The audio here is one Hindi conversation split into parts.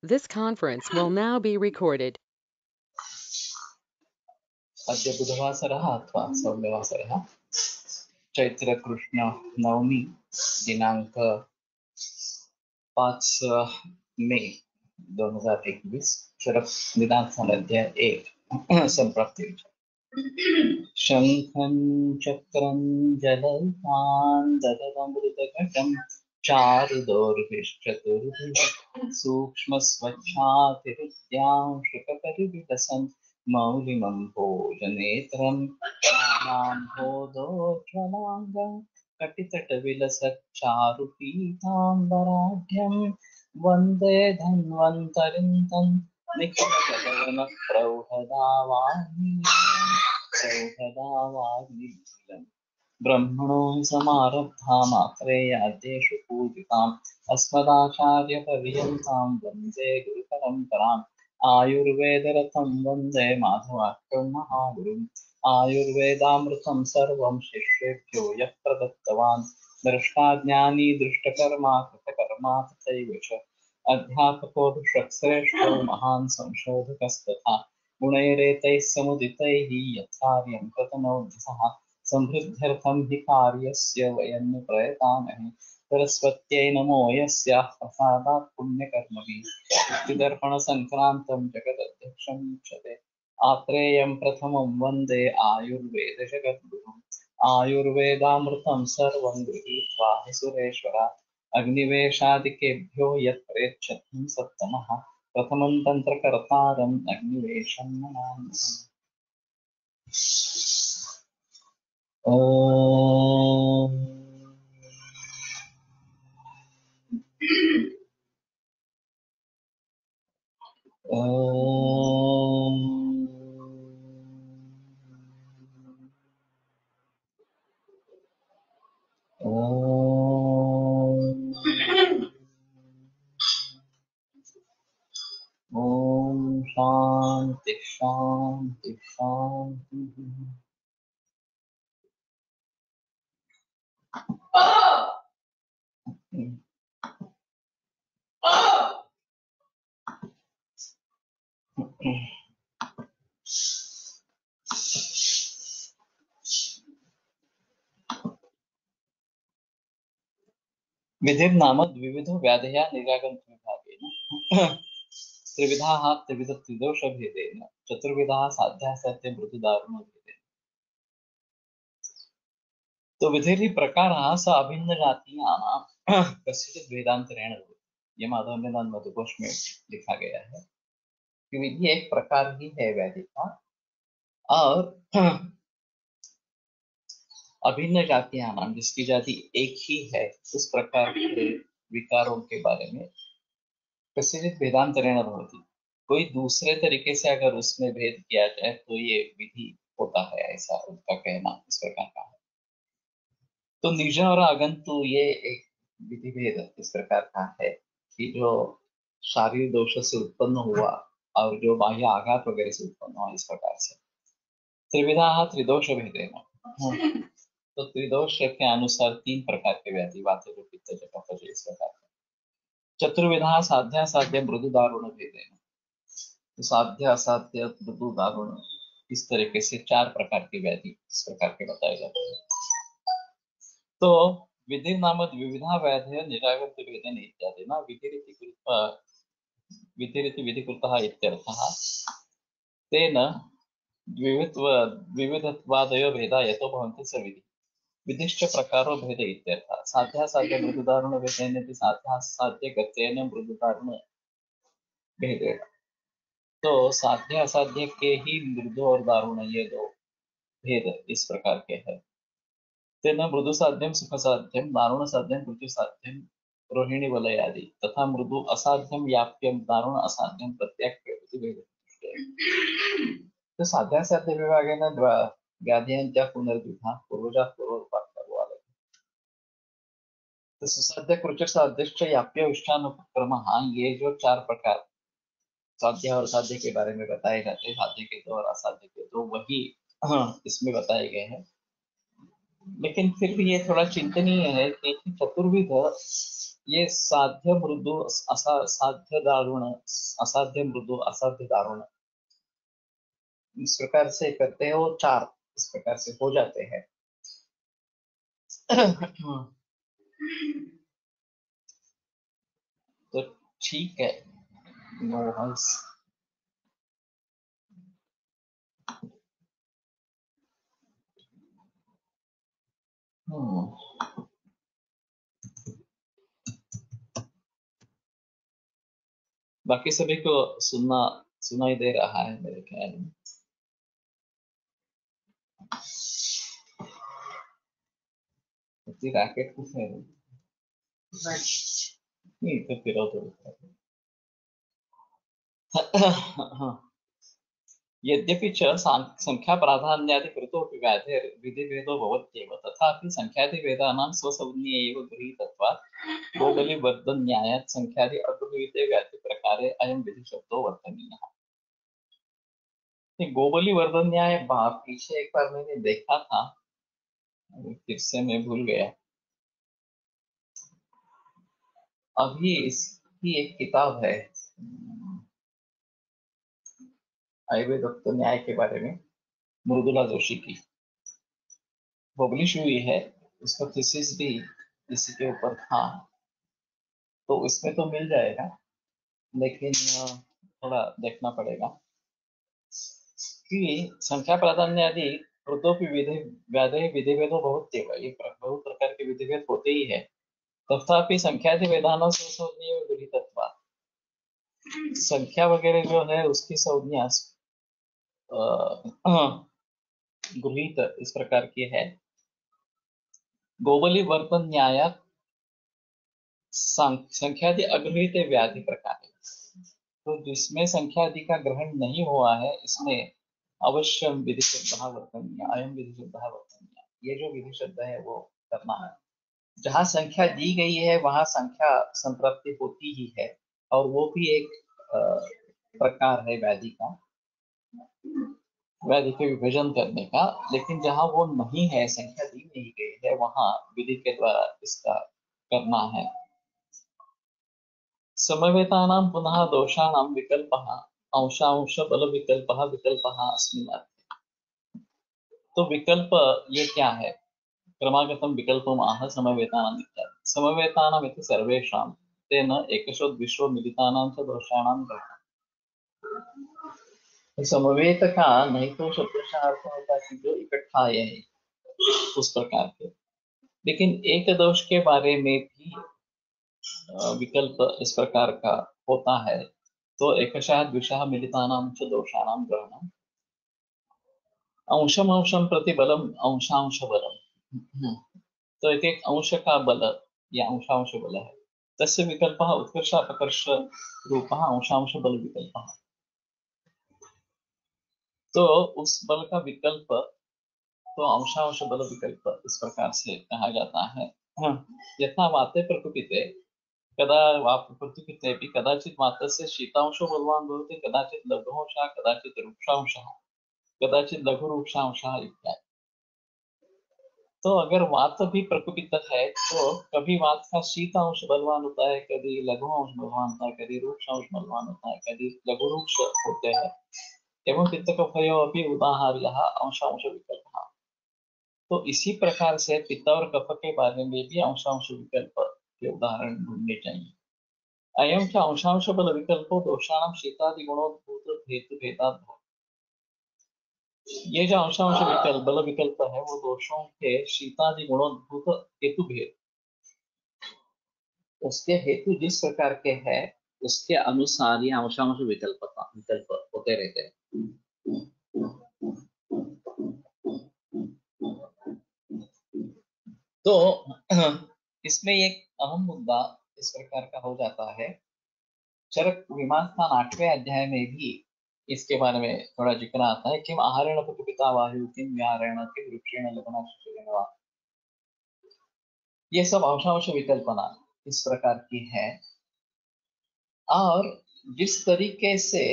This conference will now be recorded. अद्य बुधवासरः अथवा सौम्यवासरः चैत्रकृष्ण नवमी दिनांक 5 मे 2021 शरद निदान अध्याय 1 संप्राप्ति शंखं चक्रं जलपान ददमृतघटं चारुदोर्भिश्चतुर्भिः सूक्ष्मस्वच्छातिहृद्यां शुकपरिविलसन् मौलिमं भोजनेत्रं नाम्भोदोज्ज्वलाङ्गं कटितटविलसच्चारुपीताम्बराढ्यं वन्दे धन्वन्तरिं तं निखिलगगनप्रौहदावाग्निमीलम् ब्रह्मणो हि समारब्धामात्रेयाद्येषु पूजिताम् अस्मदाचार्यपर्यन्तां वन्दे गुरुपरम्पराम् आयुर्वेदरतं वन्दे माधवाख्यं महागुरुम् आयुर्वेदामृतं सर्वं शिष्येभ्यो यः प्रदत्तवान् दृष्टाज्ञानी दृष्टकर्मा कृतकर्मा तथैव च अध्यापको दुष्टश्रेष्ठो महान् संशोधकस्तथा गुणैरेतैः समुदितैः यथार्यं कृतनोऽभ्यसः समृद्ध्यर्थं हि कार्यस्य वयं न प्रयतामहे सरस्वत्यै नमो यस्याः प्रसादात् पुण्यकर्मभिः मुक्तिदर्पणसङ्क्रान्तं जगदध्यक्षं मुच्यते आत्रेयं प्रथमं वन्दे आयुर्वेदजगद्गुरुम् आयुर्वेदामृतं सर्वं गृहीत्वा हि सुरेश्वरात् अग्निवेशादिकेभ्यो यत् प्रेच्छति सत्तमः प्रथमं तन्त्रकर्तारम् अग्निवेशं नमामि। ॐ ॐ ॐ शान्ति शान्ति शान्तिः। विधिर्नाम द्विविधो व्याधया निरागन्तुविभागेन त्रिविधाः त्रिविधत्रिदोषभेदेन चतुर्विधाः साध्याः सत्यमृदुदारुणभेदेन। तो विधिर्हि प्रकारः स अभिन्नजातीयानां कस्यचित् वेदान्तरेण भवति। ये माधव वेदांत मधुकोश में लिखा गया है कि विधि एक प्रकार ही है वैदिक का, और अभिन्न जातियां नाम जिसकी जाति एक ही है उस प्रकार के विकारों के बारे में कस्यचित् वेदांतरेण भवति। कोई दूसरे तरीके से अगर उसमें भेद किया जाए तो ये विधि होता है, ऐसा उनका कहना इस प्रकार का है। तो निज और आगंतु ये एक विधि भेद इस प्रकार का है कि जो शारीरिक दोष से उत्पन्न हुआ और जो बाह्य आघात वगैरह से उत्पन्न हुआ, इस प्रकार से त्रिविधा त्रिदोष भेदेन। तो त्रिदोष के अनुसार तीन प्रकार के व्याधि वात पित्त जप कफ इस प्रकार के। चतुर्विधा साध्या साध्य मृदु दारुण भेदेन। तो साध्य असाध्य मृदु दारुण इस तरीके से चार प्रकार की व्याधि इस प्रकार के बताए जाते हैं। तो विधि नाम द्विविधा व्याधय निरागत भेदेन इत्यादि ना विधिरिति विधिकृतः इत्यर्थः तेन द्विविधत्वादयो भेदा यतो भवन्ति स विधि विधिश्च प्रकारो भेद इत्यर्थः। साध्या साध्य मृदुदारुण भेदेन साध्या साध्य गतेन मृदुदारुण भेदेन। तो साध्य असाध्य के ही मृदु और दारुण ये दो भेद इस प्रकार के हैं। तेन मृदु साध्यम सुख साध्यम दारुण साध्यम मृत्यु साध्यम रोहिणी वलय आदि तथा मृदु असाध्यम व्याप्यम दारुण असाध्यम प्रत्येक भेद। तो साध्या साध्य विभागेन व्याधीयांच्या पुनर्द्विधा पूर्वजा पूर्वरूपात कर्वालय। तो सुसाध्य कृच साध्यश्च याप्य विष्ठानुक्रम, ये जो चार प्रकार साध्य और साध्य के बारे में बताए जाते हैं, साध्य के दो और असाध्य के दो, वही इसमें बताए गए हैं। लेकिन फिर भी ये थोड़ा चिंतनीय है कि चतुर्विध ये साध्य मृदु साध्य दारुण, असाध्य मृदु असाध्य दारुण, इस प्रकार से करते हैं, वो चार इस प्रकार से हो जाते हैं। तो ठीक है, नो हंस। बाकी सभी को सुनाई दे रहा है मेरे ख्याल में। रैकेट कुछ है नहीं तो फिर तो यद्यपि च संख्या प्राधान्यादि कृतोऽपि व्याधेर् विधिभेदो भवत्येव, तथापि संख्यादिभेदानां स्वसंज्ञे एव गृहीतत्वात् गोबलिवर्धन्यायात् संख्यादि अगृहीते व्याधिप्रकारे अयं विधिशब्दो वर्तनीयः। ये गोबलिवर्धन्याय पीछे एक बार मैंने देखा था, फिर से मैं भूल गया। अभी इसकी एक किताब है आयुर्वेद न्याय के बारे में, मृदुला जोशी की, पब्लिश हुई है। उसका थीसिस भी इसी के ऊपर था, तो इसमें तो मिल जाएगा, लेकिन थोड़ा देखना पड़ेगा कि संख्या प्राधान्य आदि कृतोपि विधि व्याधि विधिभेदो बहुत तेव, ये बहुत प्रकार के विधिभेद होते ही है। तथापि संख्यादि वेदानों से संज्ञेय गृहीतत्वात्, संख्या वगैरह जो है उसकी संज्ञा गृहीत इस प्रकार की है। गोबली वर्तन न्याय संख्यादि अगृहीत व्याधि प्रकार, तो जिसमें संख्यादि का ग्रहण नहीं हुआ है, इसमें अवश्य विधि शब्द वर्तनीय, अयम विधि शब्द वर्तनीय, ये जो विधि शब्द है वो करना है। जहाँ संख्या दी गई है वहां संख्या संप्राप्ति होती ही है, और वो भी एक प्रकार है व्याधि का, व्याधि के विभाजन करने का। लेकिन जहाँ वो नहीं है, संख्या दी नहीं गई है, वहां विधि के द्वारा इसका करना है। समवेतानां पुनः दोषाणां विकल्पः अंशांश बल विकल्पः विकल्पः अस्मिन् अर्थे। तो विकल्प ये क्या है? क्रमागतं विकल्पम् आह समवेतानाम् इत्यादि। समवेतानाम् इति सर्वेषां, तेन एकशो द्विशो मिलितानां च दोषाणां ग्रहणम्। समवेत का नहीं तो शब्दशः अर्थ होता है कि जो इकट्ठा है उस प्रकार के, लेकिन एक दोष के बारे में भी विकल्प इस प्रकार का होता है। तो एकशः द्विशः मिलितानां च दोषाणां ग्रहणम्। अंशम अंशम प्रति बलम अंशांश बलम, तो एक एक अंश का बल या अंशांश बल है। तस्य विकल्पः उत्कर्ष अपकर्ष रूपः अंशांश बल विकल्पः। तो उस बल का विकल्प तो अंशांश बल विकल्प इस प्रकार से कहा जाता है। यथा वाते प्रकृतिते कदा वा प्रकृतिते कदाचित् वातस्य शीतांशो बलवान् भवति, कदाचित् लघुंशः, कदाचित् रुक्षांशः, कदाचित् लघुरुक्षांशः इत्यादि। तो अगर वात भी प्रकोपित है, तो कभी वात का शीत अंश बलवान होता है, कभी लघु अंश बलवान होता है, कभी रूक्ष अंश बलवान होता है, कभी लघु रूक्ष होते हैं। एवं पित्त कफयो अपि उदाहर्यः अंशांश विकल्पः। तो इसी प्रकार से पित्त और कफ के बारे में भी अंशांश विकल्प के उदाहरण ढूंढने चाहिए। अयं च अंशांश बल विकल्पो दोषाणां शीतादि गुणोद्भूत हेतु भेदात् भवति। ये जो अंशांश विकल्प बल विकल्प है, वो दोषों के शीतादि गुणोद्भूत हेतु भेद, उसके हेतु जिस प्रकार के हैं उसके अनुसार ये अंशांश विकल्प होते रहते हैं। तो इसमें एक अहम मुद्दा इस प्रकार का हो जाता है। चरक मीमांसा 8वें अध्याय में भी इसके बारे में थोड़ा जिक्र आता है। किम आहारेण पिता वायु, किम व्याहरेण, किम वृक्षेण लग्ना शिशुरेण वा। ये सब अंशांश विकल्पना इस प्रकार की है, और जिस तरीके से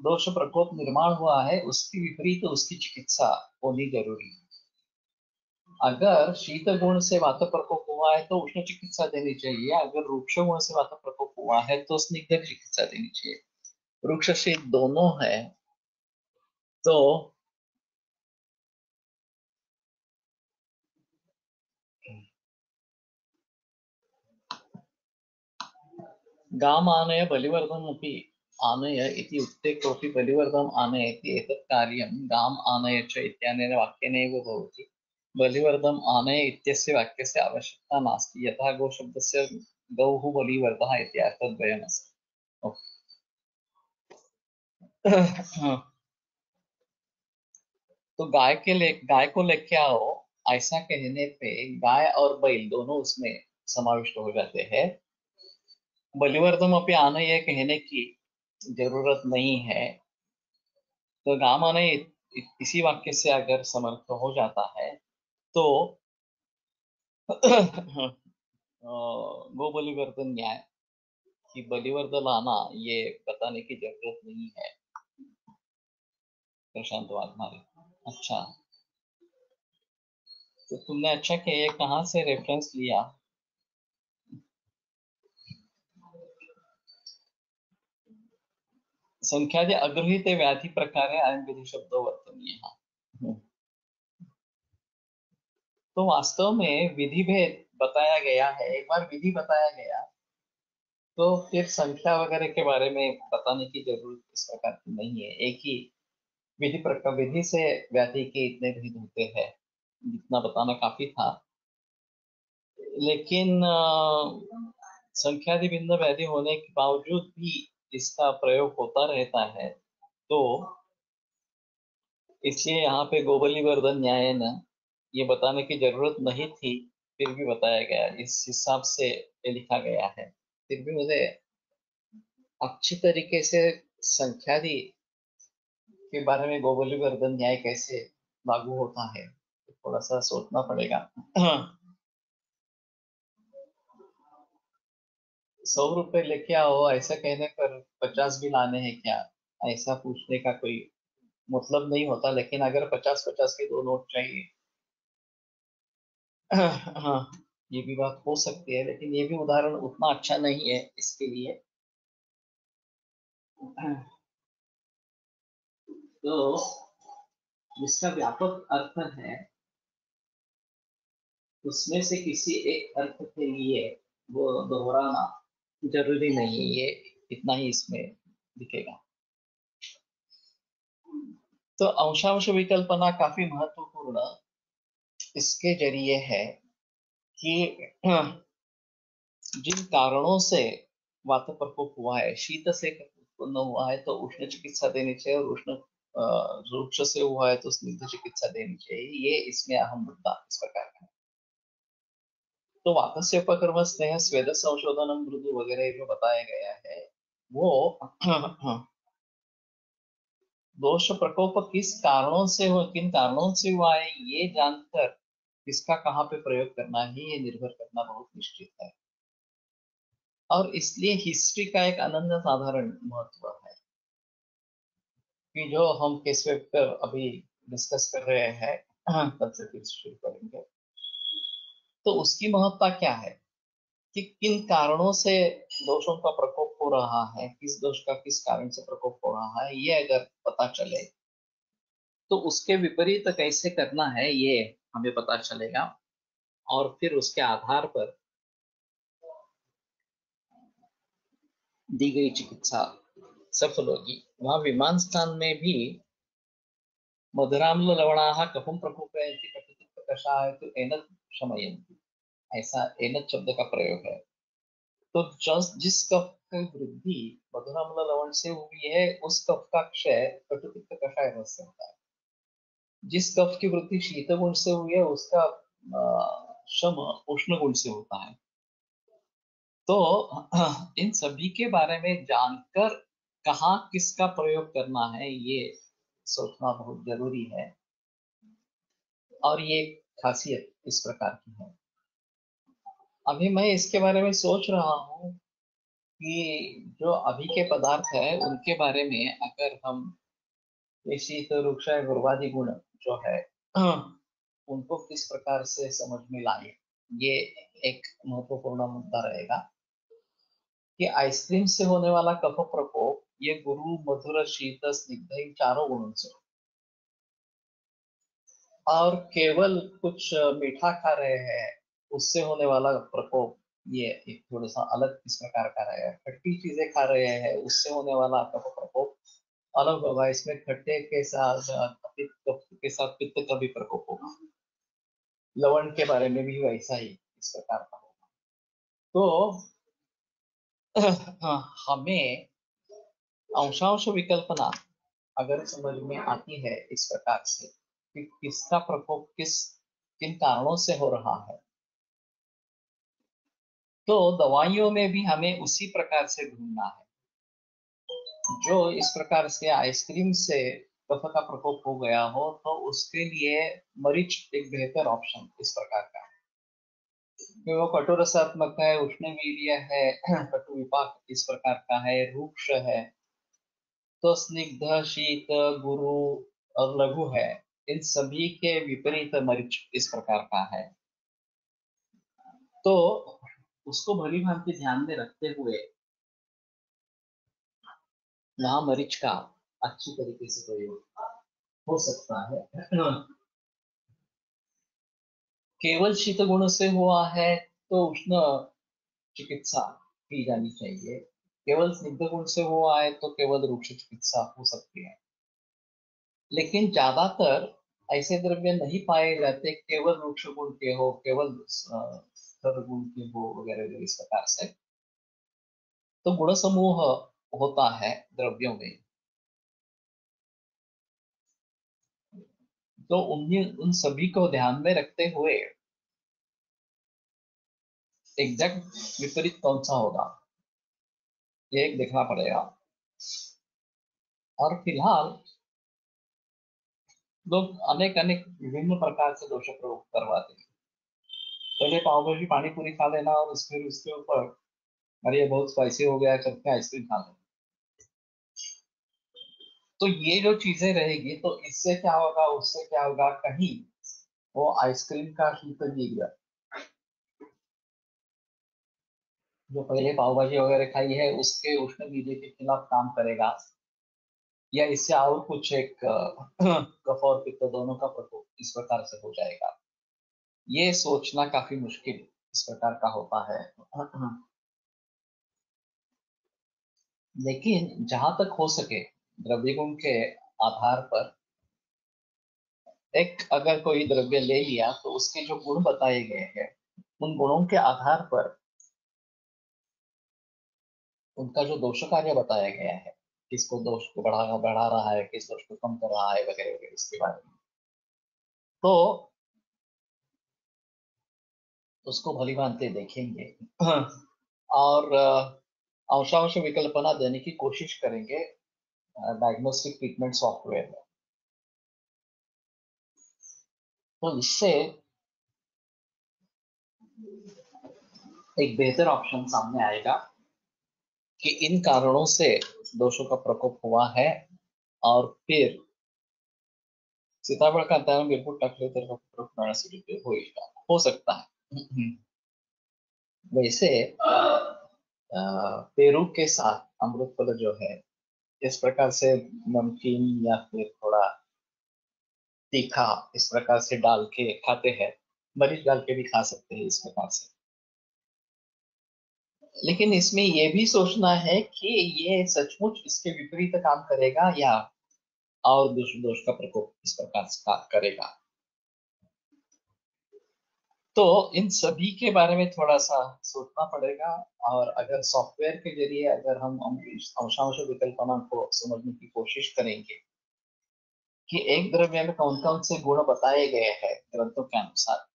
दोष प्रकोप निर्माण हुआ है उसकी विपरीत उसकी चिकित्सा होनी जरूरी है। अगर शीत गुण से वात प्रकोप हुआ है तो उष्ण चिकित्सा देनी चाहिए, अगर रूक्ष गुण से वात प्रकोप हुआ है तो स्निग्ध चिकित्सा देनी चाहिए। रूक्ष शीत दोनों है तो गाम आनय बलिवर्धनमपि आनय इति उक्ते कोऽपि बलिवर्धनम् आनयति एतत् कार्यं गाम आनय च इत्यनेन वाक्येनैव भवति। बलिवर्धनम् आनय इत्यस्य वाक्यस्य आवश्यकता नास्ति, यतः गौशब्दस्य गौः बलिवर्धः इति अर्थद्वयमस्ति। तो गाय को लेके आओ, ऐसा कहने पे गाय और बैल दोनों उसमें समाविष्ट हो जाते हैं। बलिवर्धन अपनी आने ये कहने की जरूरत नहीं है, तो गाम आने इसी वाक्य से अगर समर्थ हो जाता है तो गो बलिवर्धन न्याय कि बलिवर्धन लाना ये बताने की जरूरत नहीं है। प्रशांत वाघमारे, अच्छा, तो तुमने अच्छा किया, ये कहाँ से रेफरेंस लिया? संख्यादि अगृहीत व्याधि प्रकारे अयं विधि शब्दो वर्तनीय। तो वास्तव में विधि भेद बताया गया है, एक बार विधि बताया गया तो फिर संख्या वगैरह के बारे में बताने की जरूरत इस प्रकार की नहीं है। एक ही विधि प्रकार विधि से व्याधि के इतने भेद होते हैं, जितना बताना काफी था। लेकिन संख्यादि भिन्न व्याधि होने के बावजूद भी इसका प्रयोग होता रहता है, तो इसलिए यहाँ पे गोबली वर्धन न्याय न ये बताने की जरूरत नहीं थी, फिर भी बताया गया, इस हिसाब से ये लिखा गया है। फिर भी मुझे अच्छी तरीके से संख्यादि के बारे में गोबली वर्धन न्याय कैसे लागू होता है थोड़ा सा सोचना पड़ेगा। 100 रुपए लेके आओ ऐसा कहने पर 50 भी लाने हैं क्या, ऐसा पूछने का कोई मतलब नहीं होता। लेकिन अगर 50-50 के दो नोट चाहिए, हाँ, ये भी बात हो सकती है, लेकिन ये भी उदाहरण उतना अच्छा नहीं है इसके लिए। तो जिसका व्यापक अर्थ है उसमें से किसी एक अर्थ के लिए वो दोहराना जरूरी नहीं है, ये इतना ही इसमें दिखेगा। तो अंशांश विकल्पना काफी महत्वपूर्ण इसके जरिए है कि जिन कारणों से वात प्रकोप हुआ है, शीत से उत्पन्न हुआ है तो उष्ण चिकित्सा देनी चाहिए, और उष्ण रूक्ष से हुआ है तो स्निग्ध चिकित्सा देनी चाहिए। ये इसमें अहम मुद्दा इस प्रकार का है। तो वातस्य उपक्रम स्नेह स्वेद संशोधन मृदु वगैरह जो बताया गया है वो दोष प्रकोप किस कारणों से हो, किन कारणों से हुआ है, ये जानकर किसका कहाँ पे प्रयोग करना है ये निर्भर करना बहुत निश्चित है। और इसलिए हिस्ट्री का एक अनन्य साधारण महत्व है कि जो हम केस वेक्टर अभी डिस्कस कर रहे हैं, कल से फिर शुरू करेंगे, तो उसकी महत्ता क्या है कि किन कारणों से दोषों का प्रकोप हो रहा है, किस दोष का किस कारण से प्रकोप हो रहा है, ये अगर पता चले तो उसके विपरीत कैसे करना है ये हमें पता चलेगा, और फिर उसके आधार पर दी गई चिकित्सा सफल होगी। वहां विमान स्थान में भी मधुराम्ल लवणाः कफं प्रकोपयन्ति कटुतिक्त कषायः एनत् शमयन्ति, ऐसा एनत् शब्द का प्रयोग है। तो जिस कफ की वृद्धि मधुराम्ल लवण से हुई है उस कफ का क्षय कटुतिक्त कषाय से होता है। जिस कफ की वृद्धि शीत गुण से हुई है उसका शम उष्ण गुण से होता है। तो इन सभी के बारे में जानकर कहाँ किसका प्रयोग करना है ये सोचना बहुत जरूरी है, और ये खासियत इस प्रकार की है। अभी मैं इसके बारे में सोच रहा हूँ कि जो अभी के पदार्थ है उनके बारे में अगर हम ये शीत रूक्ष गुरुवादी गुण जो है उनको किस प्रकार से समझ में लाए, ये एक महत्वपूर्ण मुद्दा रहेगा कि आइसक्रीम से होने वाला कफ प्रकोप ये गुरु मधुर शीत स्निग्ध इन चारों गुणों से, और केवल कुछ मीठा खा रहे हैं उससे होने वाला प्रकोप ये एक थोड़ा सा अलग इस प्रकार का रहेगा। खट्टी चीजें खा रहे हैं उससे होने वाला कफ प्रकोप अलग होगा। इसमें खट्टे के साथ पित्त के साथ पित्त का भी प्रकोप होगा। लवण के बारे में भी वैसा ही इस प्रकार का होगा। तो हमें अंशांश विकल्पना अगर समझ में आती है इस प्रकार से कि किसका प्रकोप किन कारणों से हो रहा है, तो दवाइयों में भी हमें उसी प्रकार से ढूंढना है। जो इस प्रकार से आइसक्रीम से कफ का प्रकोप हो गया हो तो उसके लिए मरीच एक बेहतर ऑप्शन इस प्रकार का है, कि वो कटु रसात्मक है, उष्णवीर्य है, कटु विपाक इस प्रकार का है, रूक्ष है, तो स्निग्ध, शीत, गुरु और लघु है, इन सभी के विपरीत मरीच इस प्रकार का है। तो उसको भली भांति ध्यान में रखते हुए यहाँ मरीच का अच्छी तरीके से प्रयोग हो सकता है। केवल शीत गुण से हुआ है तो उष्ण चिकित्सा की जानी चाहिए। केवल स्निग्ध गुण से हुआ है तो केवल रूक्ष चिकित्सा हो सकती है। लेकिन ज्यादातर ऐसे द्रव्य नहीं पाए जाते केवल वृक्ष गुण के हो, केवल स्तर गुण के हो वगैरह वगैरह इस प्रकार से। तो गुण समूह होता है द्रव्यों में, तो उन्हें उन सभी को ध्यान में रखते हुए एग्जैक्ट विपरीत कौन सा होगा ये एक देखना पड़ेगा। और फिलहाल लोग अनेक अनेक विभिन्न प्रकार से दोष प्रयोग करवाते हैं। पहले पाव भाजी पानी पूरी खा लेना और फिर उसके ऊपर अरे ये बहुत स्पाइसी हो गया करके आइसक्रीम खा लेना। तो ये जो चीजें रहेगी तो इससे क्या होगा उससे क्या होगा, कहीं वो आइसक्रीम का ही तो गिर गया। जो पहले पाव भाजी वगैरह खाई है उसके उष्ण बीजे के खिलाफ काम करेगा, या इससे और कुछ एक कफ और पित्त दोनों का प्रकोप इस प्रकार से हो जाएगा। ये सोचना काफी मुश्किल इस प्रकार का होता है। लेकिन जहां तक हो सके द्रव्य गुण के आधार पर एक अगर कोई द्रव्य ले लिया तो उसके जो गुण बताए गए हैं उन गुणों के आधार पर उनका जो दोष कार्य बताया गया है, किसको दोष को बढ़ा बढ़ा रहा है, किस दोष को कम कर रहा है वगैरह वगैरह इसके बारे में, तो उसको भली भांति देखेंगे। और अंशांश विकल्पना देने की कोशिश करेंगे डायग्नोस्टिक ट्रीटमेंट सॉफ्टवेयर में। तो इससे एक बेहतर ऑप्शन सामने आएगा कि इन कारणों से दोषों का प्रकोप हुआ है, और फिर सीताफळ खाताना बिरपूट टाकले तर हो सकता है। वैसे पेरू के साथ अमृत फल जो है इस प्रकार से नमकीन या फिर थोड़ा तीखा इस प्रकार से डाल के खाते हैं, मरीच डाल के भी खा सकते हैं इस प्रकार से। लेकिन इसमें ये भी सोचना है कि ये सचमुच इसके विपरीत काम करेगा या और दोष दोष का प्रकोप इस प्रकार से करेगा। तो इन सभी के बारे में थोड़ा सा सोचना पड़ेगा। और अगर सॉफ्टवेयर के जरिए अगर हम अंशांश विकल्पना को समझने की कोशिश करेंगे कि एक द्रव्य में कौन कौन से गुण बताए गए हैं ग्रंथों के अनुसार,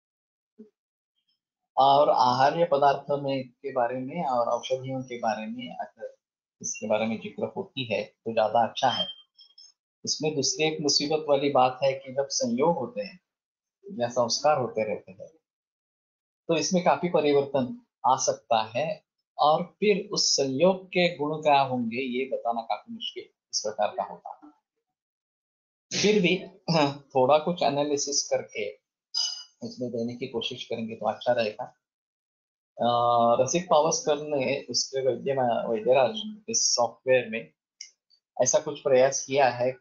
और आहार्य पदार्थ में के बारे में और औषधियों के बारे में अगर इसके बारे में जिक्र होती है तो ज्यादा अच्छा है। इसमें दूसरी एक मुसीबत वाली बात है कि जब संयोग होते हैं या संस्कार होते रहते हैं तो इसमें काफी परिवर्तन आ सकता है, और फिर उस संयोग के गुण क्या होंगे ये बताना काफी मुश्किल इस प्रकार का होता है। फिर भी थोड़ा कुछ एनालिसिस करके उसमें देने की कोशिश करेंगे तो अच्छा रहेगा। रसिक पावस्कर ने उसके वैद्यराज इस सॉफ्टवेयर में ऐसा कुछ प्रयास किया है।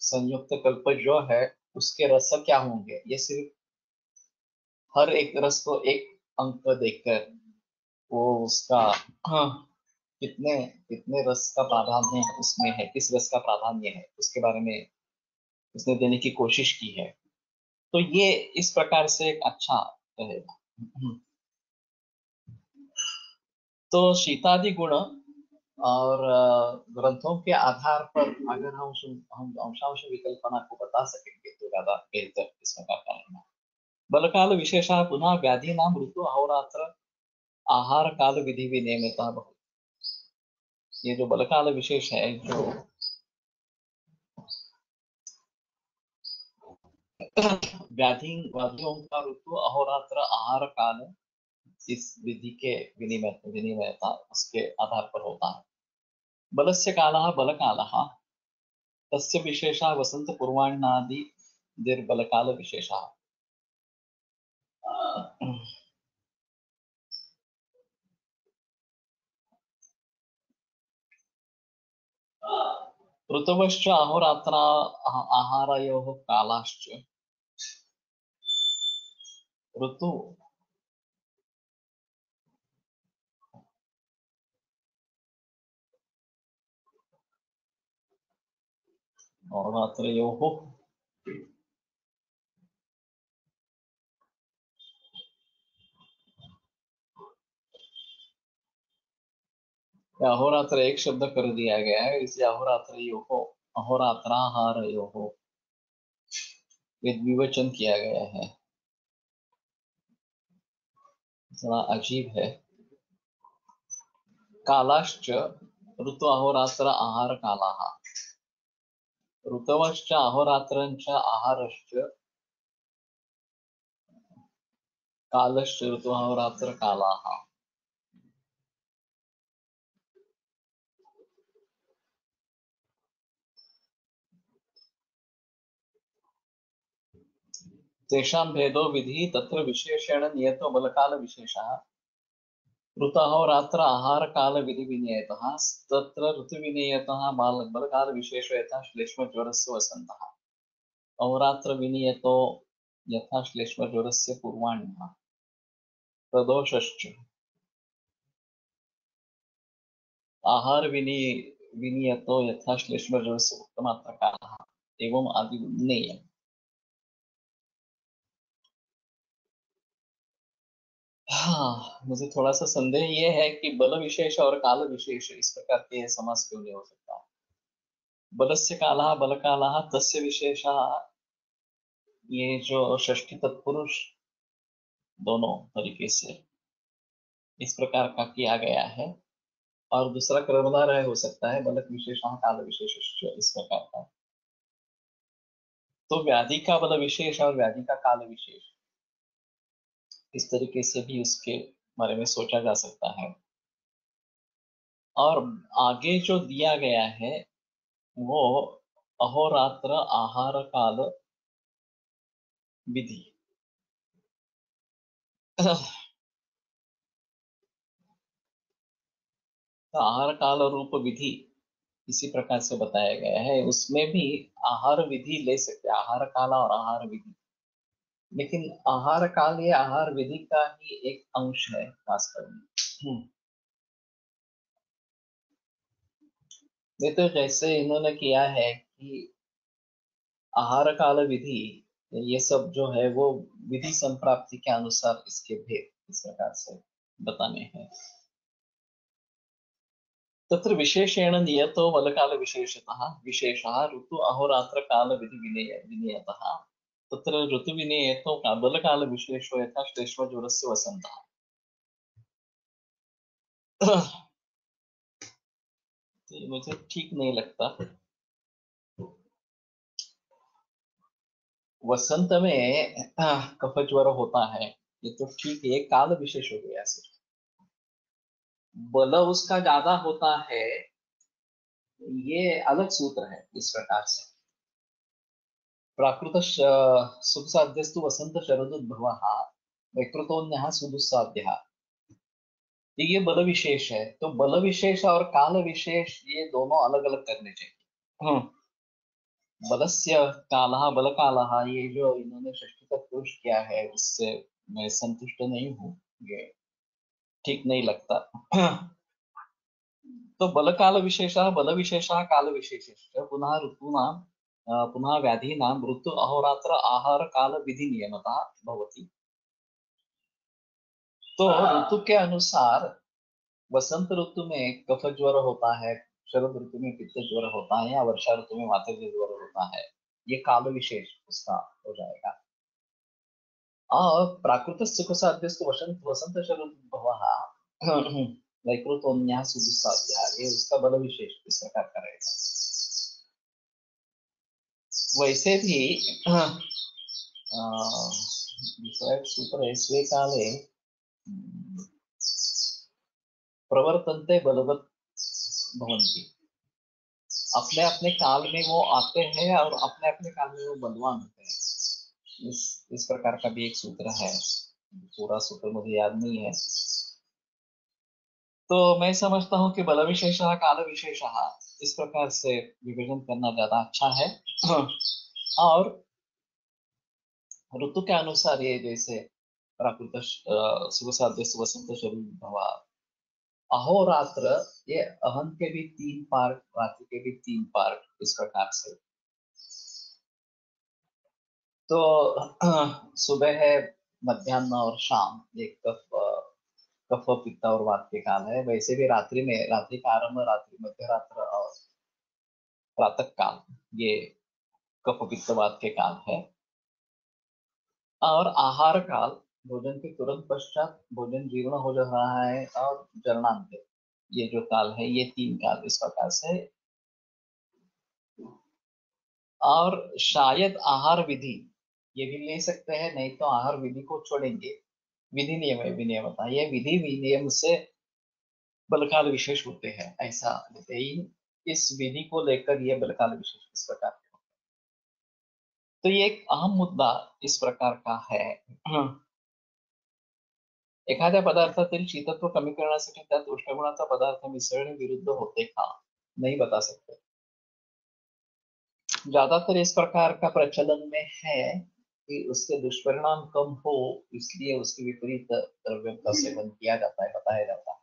संयुक्त कल्प जो है उसके रस क्या होंगे, ये सिर्फ हर एक रस को एक अंक देखकर वो उसका हाँ, कितने कितने रस का प्राधान्य उसमें है, किस रस का प्राधान्य है, उसके बारे में उसने देने की कोशिश की है। तो ये इस प्रकार से एक अच्छा रहेगा। तो शीतादि गुण और ग्रंथों के आधार पर अगर हम अंशांश विकल्पना को बता सकेंगे तो ज्यादा बेहतर इस प्रकार का रहेगा। बलकाल विशेषा पुनः व्याधि नाम ऋतु अहोरात्र आहार काल विधि विनियमिता बहुत। ये जो बलकाल विशेष है, जो व्याधियों का ऋतु अहोरात्र आहार काल इस विधि के विनिमयता उसके आधार पर होता है। बलस्य कालः बलकालः तस्य विशेषः वसंत पूर्वाण्णादि निर्बलकाल विशेषः। ऋतवश्च अहोरात्र आहारयोः कालाश्च ऋतु अहोरात्रयोः अहोरात्र एक शब्द कर दिया गया है, इसलिए अहोरात्रयोः अहोरात्राहारयोः ये द्विवचन किया गया है। थोड़ा अजीब है। कालाश्च ऋतु अहोरात्र आहार कालाः ऋतवश्च अहोरात्रञ्च आहारश्च कालश्च ऋतु अहोरात्र कालाः। तेषां भेदो विधि तत्र विशेषेण नियतो बलकाल विशेषः ऋतुअहोरात्र आहार काल विधि विनियतः तत्र ऋतु विनियतः बलकाल विशेषो यथा श्लेष्म ज्वरस्य वसन्तः अहोरात्र विनियतो यथा श्लेष्म ज्वरस्य पूर्वाण्यः प्रदोषश्च आहार विनियतो यथा श्लेष्म ज्वरस्य उत्तमात्रकाः एवं आदि नेय। हाँ, मुझे थोड़ा सा संदेह ये है कि बल विशेष और काल विशेष इस प्रकार के समास क्यों नहीं हो सकता। बलस्य कालः बलकालः तस्य विशेषः, ये जो षष्ठी तत्पुरुष दोनों तरीके से इस प्रकार का किया गया है। और दूसरा कर्मधारय हो सकता है बलक विशेषः काल विशेष इस प्रकार का। तो व्याधि का बल विशेष और व्याधि का काल विशेष इस तरीके से भी उसके बारे में सोचा जा सकता है। और आगे जो दिया गया है वो अहोरात्र आहार काल विधि तो आहार काल रूप विधि इसी प्रकार से बताया गया है। उसमें भी आहार विधि ले सकते हैं, आहार काल और आहार विधि। लेकिन आहार काल ये आहार विधि का ही एक अंश है वास्तव में। ये तो जैसे इन्होंने किया है कि आहार काल विधि, ये सब जो है वो विधि संप्राप्ति के अनुसार इसके भेद इस प्रकार से बताने हैं। तत्र विशेषेण नियतो बलकाल विशेषतः विशेषः ऋतु अहोरात्र काल विधि विनियतः तत्र ऋतु विनियतो बलकाल विशेषो यथा श्लेष्म ज्वरस्य वसन्तः। तो मुझे ठीक नहीं लगता। वसंत में कफ ज्वर होता है, ये तो ठीक है, काल विशेष हो गया सिर्फ। बल उसका ज्यादा होता है, ये अलग सूत्र है इस प्रकार से। प्राकृत सुखसाध्यस्तु वसंत शरदुद्भवः वैकृतोन्यः सुदुस्साध्यः। ये बल विशेष है, तो बल विशेष और काल विशेष ये दोनों अलग अलग करने चाहिए। बलस्य कालः बल कालः, ये जो इन्होंने षष्ठी का पुरुष किया है उससे मैं संतुष्ट नहीं हूँ, ये ठीक नहीं लगता। तो बल काल विशेषः बल विशेषः काल विशेषश्च पुनः ऋतूनां पुनः व्याधीनां ऋतु अहोरात्र आहार काल विधि नियमतः भवति। तो ऋतु के अनुसार वसंत ऋतु में कफ ज्वर होता है, शरद ऋतु में पित्त ज्वर होता है, या वर्षा ऋतु में वातज ज्वर होता है। ये काल विशेष उसका हो जाएगा। और प्राकृत सुख साध्यस्तु वसंत वसंत शरद भवः वैकृतोन्यः सुदुस्साध्यः, ये उसका बल विशेष इस प्रकार का रहेगा। वैसे भी दूसरा एक सूत्र है, स्वे काले प्रवर्तन्ते बलवत् भवन्ति। अपने अपने काल में वो आते हैं और अपने अपने काल में वो बलवान होते हैं। इस प्रकार का भी एक सूत्र है, पूरा सूत्र मुझे याद नहीं है। तो मैं समझता हूँ कि बल विशेषः काल विशेषः इस प्रकार से विभाजन करना ज्यादा अच्छा है। और ऋतु के अनुसार ये जैसे प्राकृत सुबह साध्य वसंत शरीर भवा अहोरात्र, ये अहन के भी 3 पार्ट, रात्रि के भी 3 पार्ट, इस प्रकार से। तो सुबह है, मध्याह्न और शाम, ये कफ पित्त और वात के काल है। वैसे भी रात्रि में, रात्रि का आरंभ रात्रि, मध्य रात्र और प्रातः काल, ये कफ पित्त वात के काल है। और आहार काल, भोजन के तुरंत पश्चात भोजन जीर्ण हो जा रहा है, और जरणांत, ये जो काल है, ये 3 काल इस प्रकार से। और शायद आहार विधि ये भी ले सकते हैं, नहीं तो आहार विधि को छोड़ेंगे। विधि नियम है, विनियमता, ये विधि विनियम से बलकाल विशेष होते हैं, ऐसा लेते ही। इस विधि को लेकर ये बलकाल विशेष इस प्रकार के होते हैं। तो ये एक अहम मुद्दा इस प्रकार का है। एखाद्या पदार्थातील शीतत्व कमी करण्यासाठी त्यात उष्णगुणाचा पदार्थ मिसळणे विरुद्ध होते का? नहीं बता सकते। ज्यादातर इस प्रकार का प्रचलन में है कि उसके दुष्परिणाम कम हो, इसलिए उसके विपरीत द्रव्यों का सेवन किया जाता है, बताया जाता है।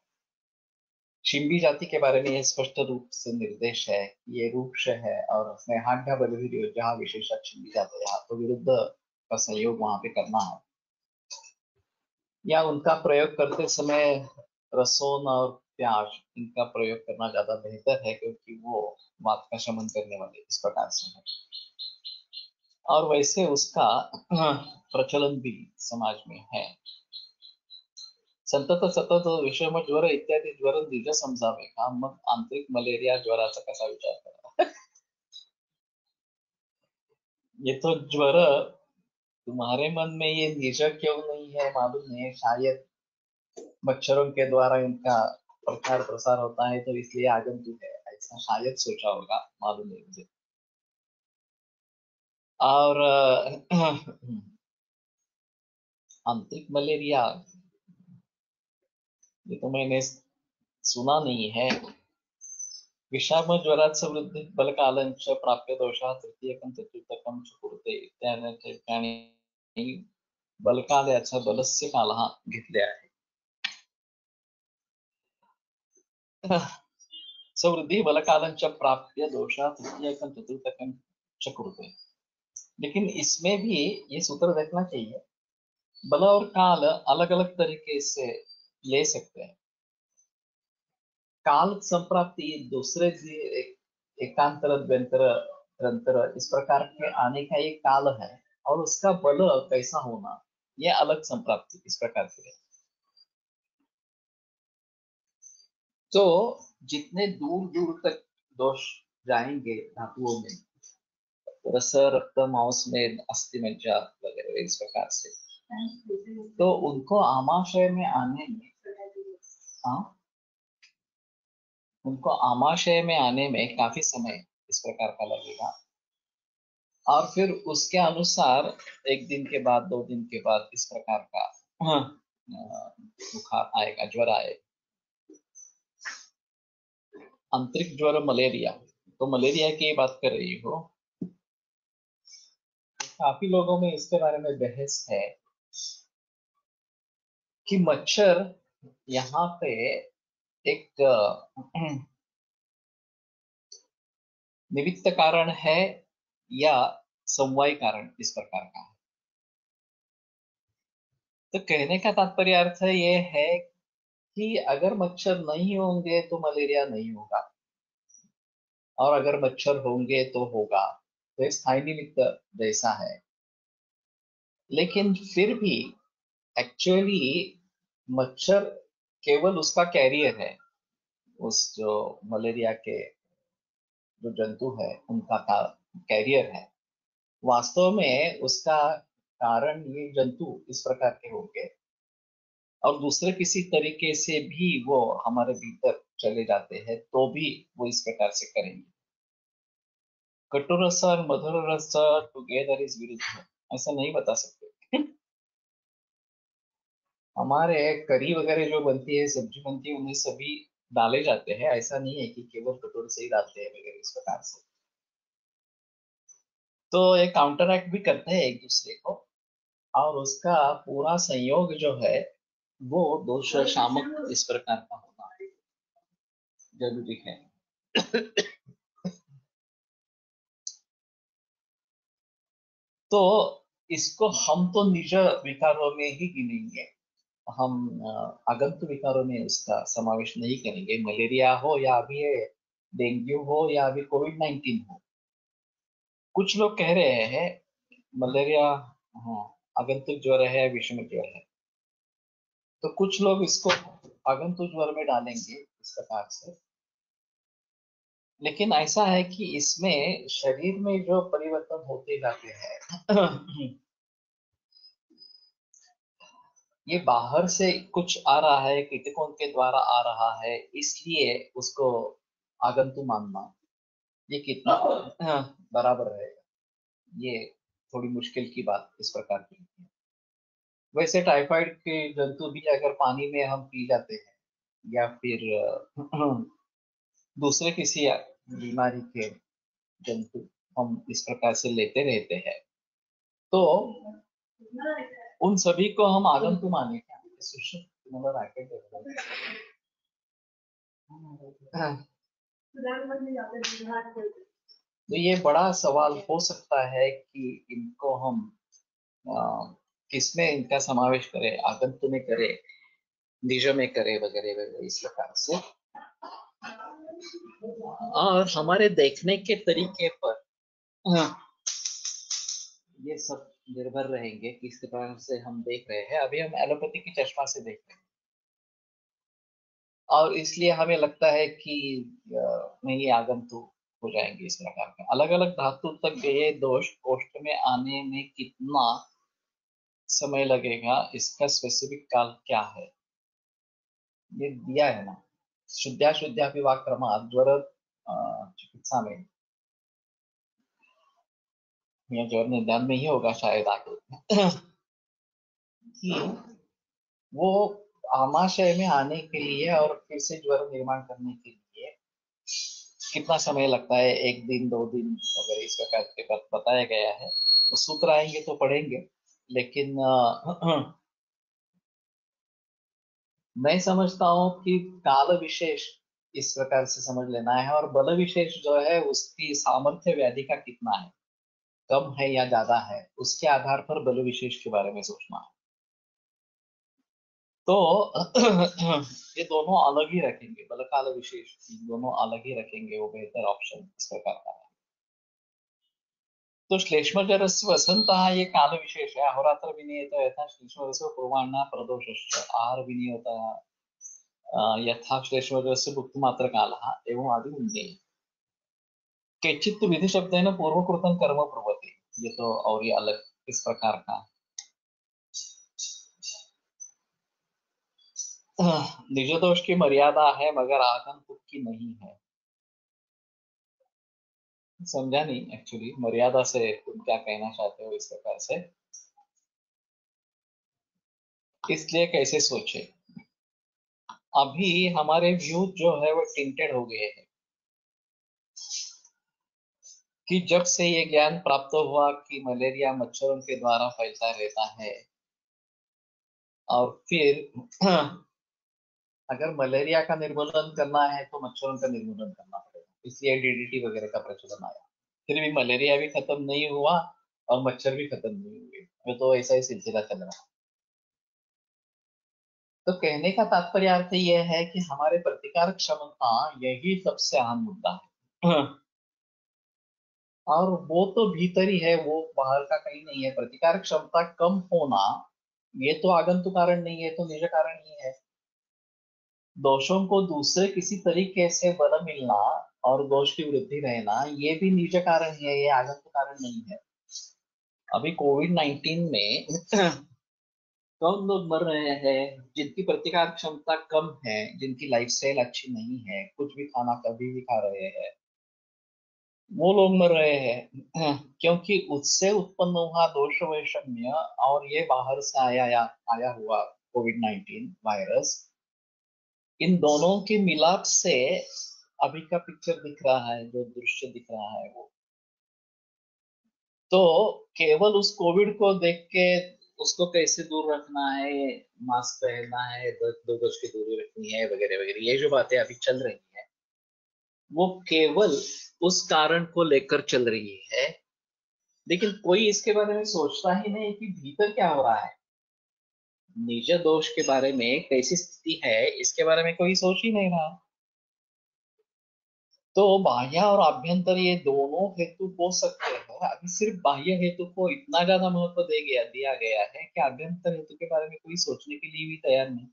शिंबी जाति के बारे में यह स्पष्ट रूप से निर्देश है, ये रूक्ष है, और उसमें हाड्या बलवीर जहाँ विशेषक शिंबी जाते हैं, तो विरुद्ध का संयोग वहां पे करना है, या उनका प्रयोग करते समय रसोन और प्याज, इनका प्रयोग करना ज्यादा बेहतर है, क्योंकि वो वात का शमन करने वाले इस प्रकार से है। और वैसे उसका प्रचलन भी समाज में है। संतत सतत विषम ज्वर इत्यादी ज्वर निज समजावे का, मग आंतरिक मलेरिया ज्वराचा कसा विचार करा? ये तो ज्वर तुम्हारे मन में ये निज क्यों नहीं है मालूम नहीं है, शायद मच्छरों के द्वारा इनका प्रचार प्रसार होता है, तो इसलिए आगंतुक है, ऐसा शायद सोचा होगा, मालूम नहीं मुझे। और आंतरिक मलेरिया, ये तो मैंने सुना नहीं है। विषाम ज्वरात् समृद्धि बलकालंच प्राप्य दोषः तृतीयकं चतुर्थकं च कुरुते इत्यादी ठिकाणी बलकाल्याचा बलस्य कालः घेतले आहे। समृद्धि बलकालंच प्राप्य दोषः तृतीयकं चतुर्थकं च कुरुते। लेकिन इसमें भी ये सूत्र देखना चाहिए, बल और काल अलग अलग तरीके से ले सकते हैं। काल संप्राप्ति दूसरे एकांतर द्व्यंतर तरंतर इस प्रकार के आने का एक काल है, और उसका बल कैसा होना, ये अलग संप्राप्ति इस प्रकार की है। तो जितने दूर दूर तक दोष जाएंगे धातुओं में, रस रक्त मांस में अस्थि मज्जा वगैरह इस प्रकार से, तो उनको आमाशय में आने में, हाँ, उनको आमाशय में आने में काफी समय इस प्रकार का लगेगा। और फिर उसके अनुसार एक दिन के बाद 2 दिन के बाद इस प्रकार का बुखार आएगा, ज्वर आए। आंतरिक ज्वर मलेरिया, तो मलेरिया की बात कर रही हो। काफी लोगों में इसके बारे में बहस है कि मच्छर यहाँ पे एक निमित्त कारण है या समवाय कारण इस प्रकार का है। तो कहने का तात्पर्य अर्थ ये है कि अगर मच्छर नहीं होंगे तो मलेरिया नहीं होगा, और अगर मच्छर होंगे तो होगा। तो ये स्थायी निमित्त जैसा है। लेकिन फिर भी एक्चुअली मच्छर केवल उसका कैरियर है, उस जो मलेरिया के जो जंतु है उनका कैरियर है। वास्तव में उसका कारण ये जंतु इस प्रकार के होंगे, और दूसरे किसी तरीके से भी वो हमारे भीतर चले जाते हैं तो भी वो इस प्रकार से करेंगे। कटु रस और मधुर रस टुगेदर इज विरुद्ध, ऐसा नहीं बता सकते। हमारे करी वगैरह जो बनती है, सब्जी बनती है, उनमें सभी डाले जाते हैं। ऐसा नहीं है कि केवल कटोरे से ही डालते हैं वगैरह इस प्रकार से। तो ये काउंटर एक्ट भी करते हैं एक दूसरे को, और उसका पूरा संयोग जो है वो दोष शामक इस प्रकार का होना जरूरी है। तो इसको हम तो निज विकारों में ही गिनेंगे, हम आगंतुक विकारों में इसका समावेश नहीं करेंगे। मलेरिया हो या अभी ये डेंगू हो या अभी कोविड-19 हो। कुछ लोग कह रहे हैं मलेरिया, हाँ, आगंतुक ज्वर है, विषम ज्वर है। तो कुछ लोग इसको आगंतुक ज्वर में डालेंगे इस प्रकार से। लेकिन ऐसा है कि इसमें शरीर में जो परिवर्तन होते जाते हैं, ये बाहर से कुछ आ रहा है, कीटकों के द्वारा आ रहा है, इसलिए उसको आगंतुक मानना ये कितना बराबर रहेगा, ये थोड़ी मुश्किल की बात इस प्रकार की है। वैसे टाइफाइड के जंतु भी अगर पानी में हम पी जाते हैं, या फिर दूसरे किसी बीमारी के जंतु हम इस प्रकार से लेते रहते हैं, तो उन सभी को हम आगंतुक माने क्या? सुश्रुत तुम्हाला racket देतो. तो ये बड़ा सवाल हो सकता है कि इनको हम किसमें इनका समावेश करें, आगंतुक में करें, निज में करें वगैरह वगैरह इस प्रकार से। और हमारे देखने के तरीके पर ये सब निर्भर रहेंगे किस प्रकार से हम देख रहे हैं। अभी हम एलोपैथी की चश्मा से देख रहे हैं, और इसलिए हमें लगता है कि नहीं, आगंतुक हो जाएंगे इस प्रकार के। अलग अलग धातु तक ये दोष कोष्ठ में आने में कितना समय लगेगा, इसका स्पेसिफिक काल क्या है, ये दिया है ना। शुद्धाशुद्ध्यापि वा क्रमात् ज्वर चिकित्सा में, या ज्वर निदान में ही होगा शायद आगे, कि वो आमाशय में आने के लिए और फिर से ज्वर निर्माण करने के लिए कितना समय लगता है, 1 दिन 2 दिन अगर इस प्रकार के बताया गया है। तो सूत्र आएंगे तो पढ़ेंगे, लेकिन मैं समझता हूँ कि काल विशेष इस प्रकार से समझ लेना है, और बल विशेष जो है उसकी सामर्थ्य व्याधि का कितना है, कम है या ज्यादा है, उसके आधार पर बल विशेष के बारे में सोचना है। तो ये दोनों अलग ही रखेंगे, बल काल विशेष दोनों अलग ही रखेंगे, वो बेहतर ऑप्शन इस प्रकार का है। तो श्लेष्मजरस्य वसन्तः ये काल विशेष है। अहोरात्र विनियत यथा श्लेष्मजरस्य पूर्वाह्न प्रदोषश्च आहार विनियत यथा श्लेष्मजरस्य भुक्तिमात्र कालः एवं आदि उन्नय। केचित् विधि शब्देन पूर्वकृतं कर्म प्रवृत्ति, ये तो और ये अलग इस प्रकार का। निज दोष की मर्यादा है मगर आगंतुक की नहीं है। समझा नहीं एक्चुअली, मर्यादा से तुम क्या कहना चाहते हो इस प्रकार से, इसलिए कैसे सोचे। अभी हमारे व्यू जो है वो टिंटेड हो गए हैं कि जब से ये ज्ञान प्राप्त हुआ कि मलेरिया मच्छरों के द्वारा फैलता रहता है, और फिर अगर मलेरिया का निर्मूलन करना है तो मच्छरों का निर्मूलन करना पड़ेगा, इसलिए डीडीटी वगैरह का प्रचलन आया। फिर भी मलेरिया भी खत्म नहीं हुआ और मच्छर भी खत्म नहीं हुए, वो तो ऐसा ही सिलसिला चल रहा है। तो कहने का तात्पर्य अर्थ यह है कि हमारे प्रतिकार क्षमता यही सबसे अहम मुद्दा है। और वो तो भीतर ही है, वो बाहर का कहीं नहीं है। प्रतिकार क्षमता कम होना ये तो आगंतुक कारण नहीं है, तो निज कारण ही है। दोषों को दूसरे किसी तरीके से बल मिलना और दोष की वृद्धि रहना ये भी निज कारण है, ये आगंतुक कारण नहीं है। अभी कोविड 19 में कौन लोग मर रहे हैं जिनकी प्रतिकार क्षमता कम है, जिनकी लाइफस्टाइल अच्छी नहीं है, कुछ भी खाना कभी भी खा रहे हैं, वो लोग मर रहे हैं। क्योंकि उससे उत्पन्न हुआ दोष वैषम्य और ये बाहर से आया हुआ कोविड 19 वायरस, इन दोनों के मिलाप से अभी का पिक्चर दिख रहा है, जो दृश्य दिख रहा है वो। तो केवल उस कोविड को देख के उसको कैसे दूर रखना है, मास्क पहनना है, 2 गज की दूरी रखनी है, वगैरह वगैरह, ये जो बातें अभी चल रही है वो केवल उस कारण को लेकर चल रही है। लेकिन कोई इसके बारे में सोचता ही नहीं कि भीतर क्या हो रहा है, निज दोष के बारे में कैसी स्थिति है इसके बारे में कोई सोच ही नहीं रहा। तो बाह्य और आभ्यंतर ये दोनों हेतु हो सकते हैं। अभी सिर्फ बाह्य हेतु को इतना ज्यादा महत्व दिया गया है कि आभ्यंतर हेतु के बारे में कोई सोचने के लिए भी तैयार नहीं।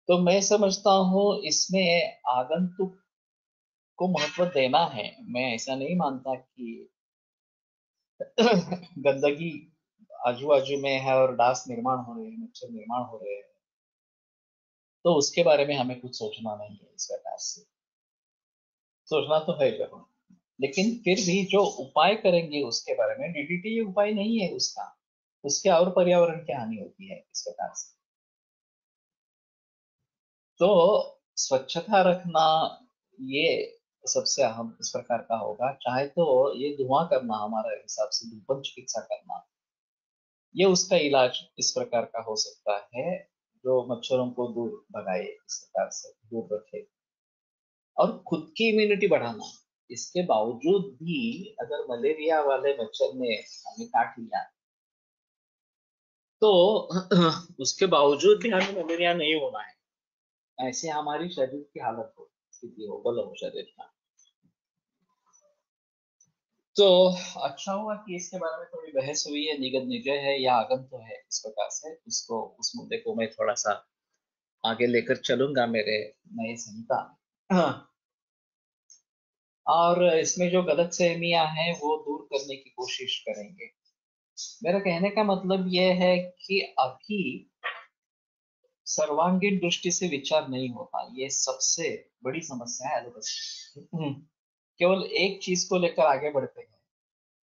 तो मैं समझता हूँ इसमें आगंतुक को महत्व देना है। मैं ऐसा नहीं मानता कि गंदगी आजू बाजू में है और डास निर्माण हो रहे हैं, मच्छर निर्माण हो रहे हैं, तो उसके बारे में हमें कुछ सोचना नहीं है। इस प्रकार से सोचना तो है जरूर, लेकिन फिर भी जो उपाय करेंगे उसके बारे में, डीडीटी ये उपाय नहीं है उसका, उसके और पर्यावरण की हानि होती है इस प्रकार से। तो स्वच्छता रखना ये सबसे अहम इस प्रकार का होगा। चाहे तो ये धुआं करना, हमारे हिसाब से धूपन चिकित्सा करना, ये उसका इलाज इस प्रकार का हो सकता है, जो मच्छरों को दूर भगाए, इस प्रकार से दूर रखे। और खुद की इम्यूनिटी बढ़ाना। इसके बावजूद भी अगर मलेरिया वाले मच्छर ने हमें काट लिया तो उसके बावजूद भी हमें मलेरिया नहीं होना है, ऐसे हमारी शरीर की हालत हो, स्थिति हो, बल हो शरीर का। तो अच्छा हुआ कि इसके बारे में थोड़ी बहस हुई है, निगत निजय है या आगम तो है, इस प्रकार से उसको, उस मुद्दे को मैं थोड़ा सा आगे लेकर चलूंगा मेरे नए संहिता में। और इसमें जो गलत सहमियां हैं वो दूर करने की कोशिश करेंगे। मेरा कहने का मतलब यह है कि अभी सर्वांगीण दृष्टि से विचार नहीं होता, ये सबसे बड़ी समस्या है एलोपैथी। केवल एक चीज को लेकर आगे बढ़ते हैं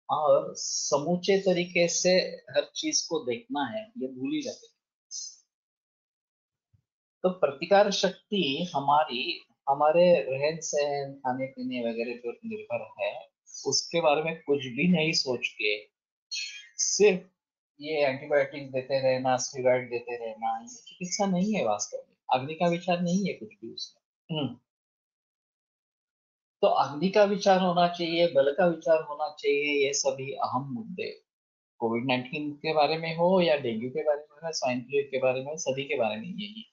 और समूचे तरीके से हर चीज को देखना है ये भूल ही जाते हैं। तो प्रतिकार शक्ति हमारी हमारे रहन सहन, खाने पीने वगैरह जो निर्भर है, उसके बारे में कुछ भी नहीं सोच के सिर्फ ये एंटीबायोटिक देते रहना, स्टेरॉइड देते रहना, ये चिकित्सा नहीं है वास्तव में। अग्नि का विचार नहीं है कुछ भी उसमें। तो अग्नि का विचार होना चाहिए, बल का विचार होना चाहिए, ये सभी अहम मुद्दे कोविड 19 के बारे में हो या डेंगू के बारे में हो, स्वाइन फ्लू के बारे में, सभी के बारे में यही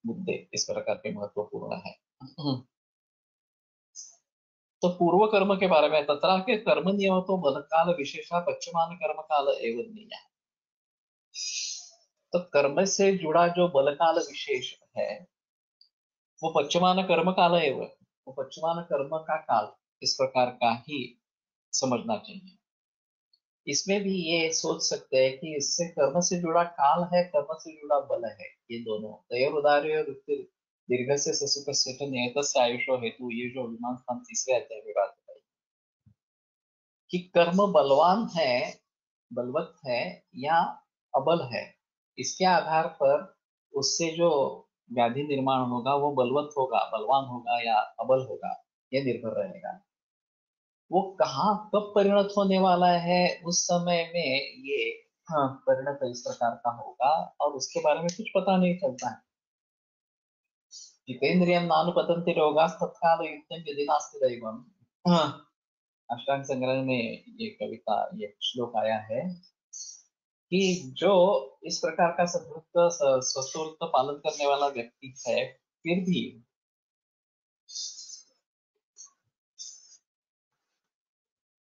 मुद्दे इस प्रकार के महत्वपूर्ण है। तो पूर्व कर्म के बारे में, तत्र के कर्म नियम तो बल काल विशेषा पश्चिमान कर्म काल एवं नियम। तो कर्म से जुड़ा जो बल काल विशेष है वो पश्चिमान कर्म काल एवं, वो पश्चिमान कर्म का काल इस प्रकार का ही समझना चाहिए। इसमें भी ये सोच सकते हैं कि इससे कर्म से जुड़ा काल है, कर्म से जुड़ा बल है, ये दोनों तयोर उदार्य दीर्घस्य सुखस्य च नियतस्य आयुषो हेतु, ये जो विमान स्थान तीसरे अध्याय में बात बताई कि कर्म बलवान है, बलवत है या अबल है, इसके आधार पर उससे जो व्याधि निर्माण होगा वो बलवत होगा, बलवान होगा या अबल होगा, ये निर्भर रहेगा। वो कहाँ कब परिणत होने वाला है उस समय में ये, हाँ, परिणत इस प्रकार का होगा और उसके बारे में कुछ पता नहीं चलता है। जितेंद्रियम नानुपतंति रोगाः तत्काल युद्धं यदि नास्ति दैवम्। हाँ, अष्टांग संग्रह में ये कविता, ये श्लोक आया है कि जो इस प्रकार का सद्वृत्त स्वस्वृत्त पालन करने वाला व्यक्ति है, फिर भी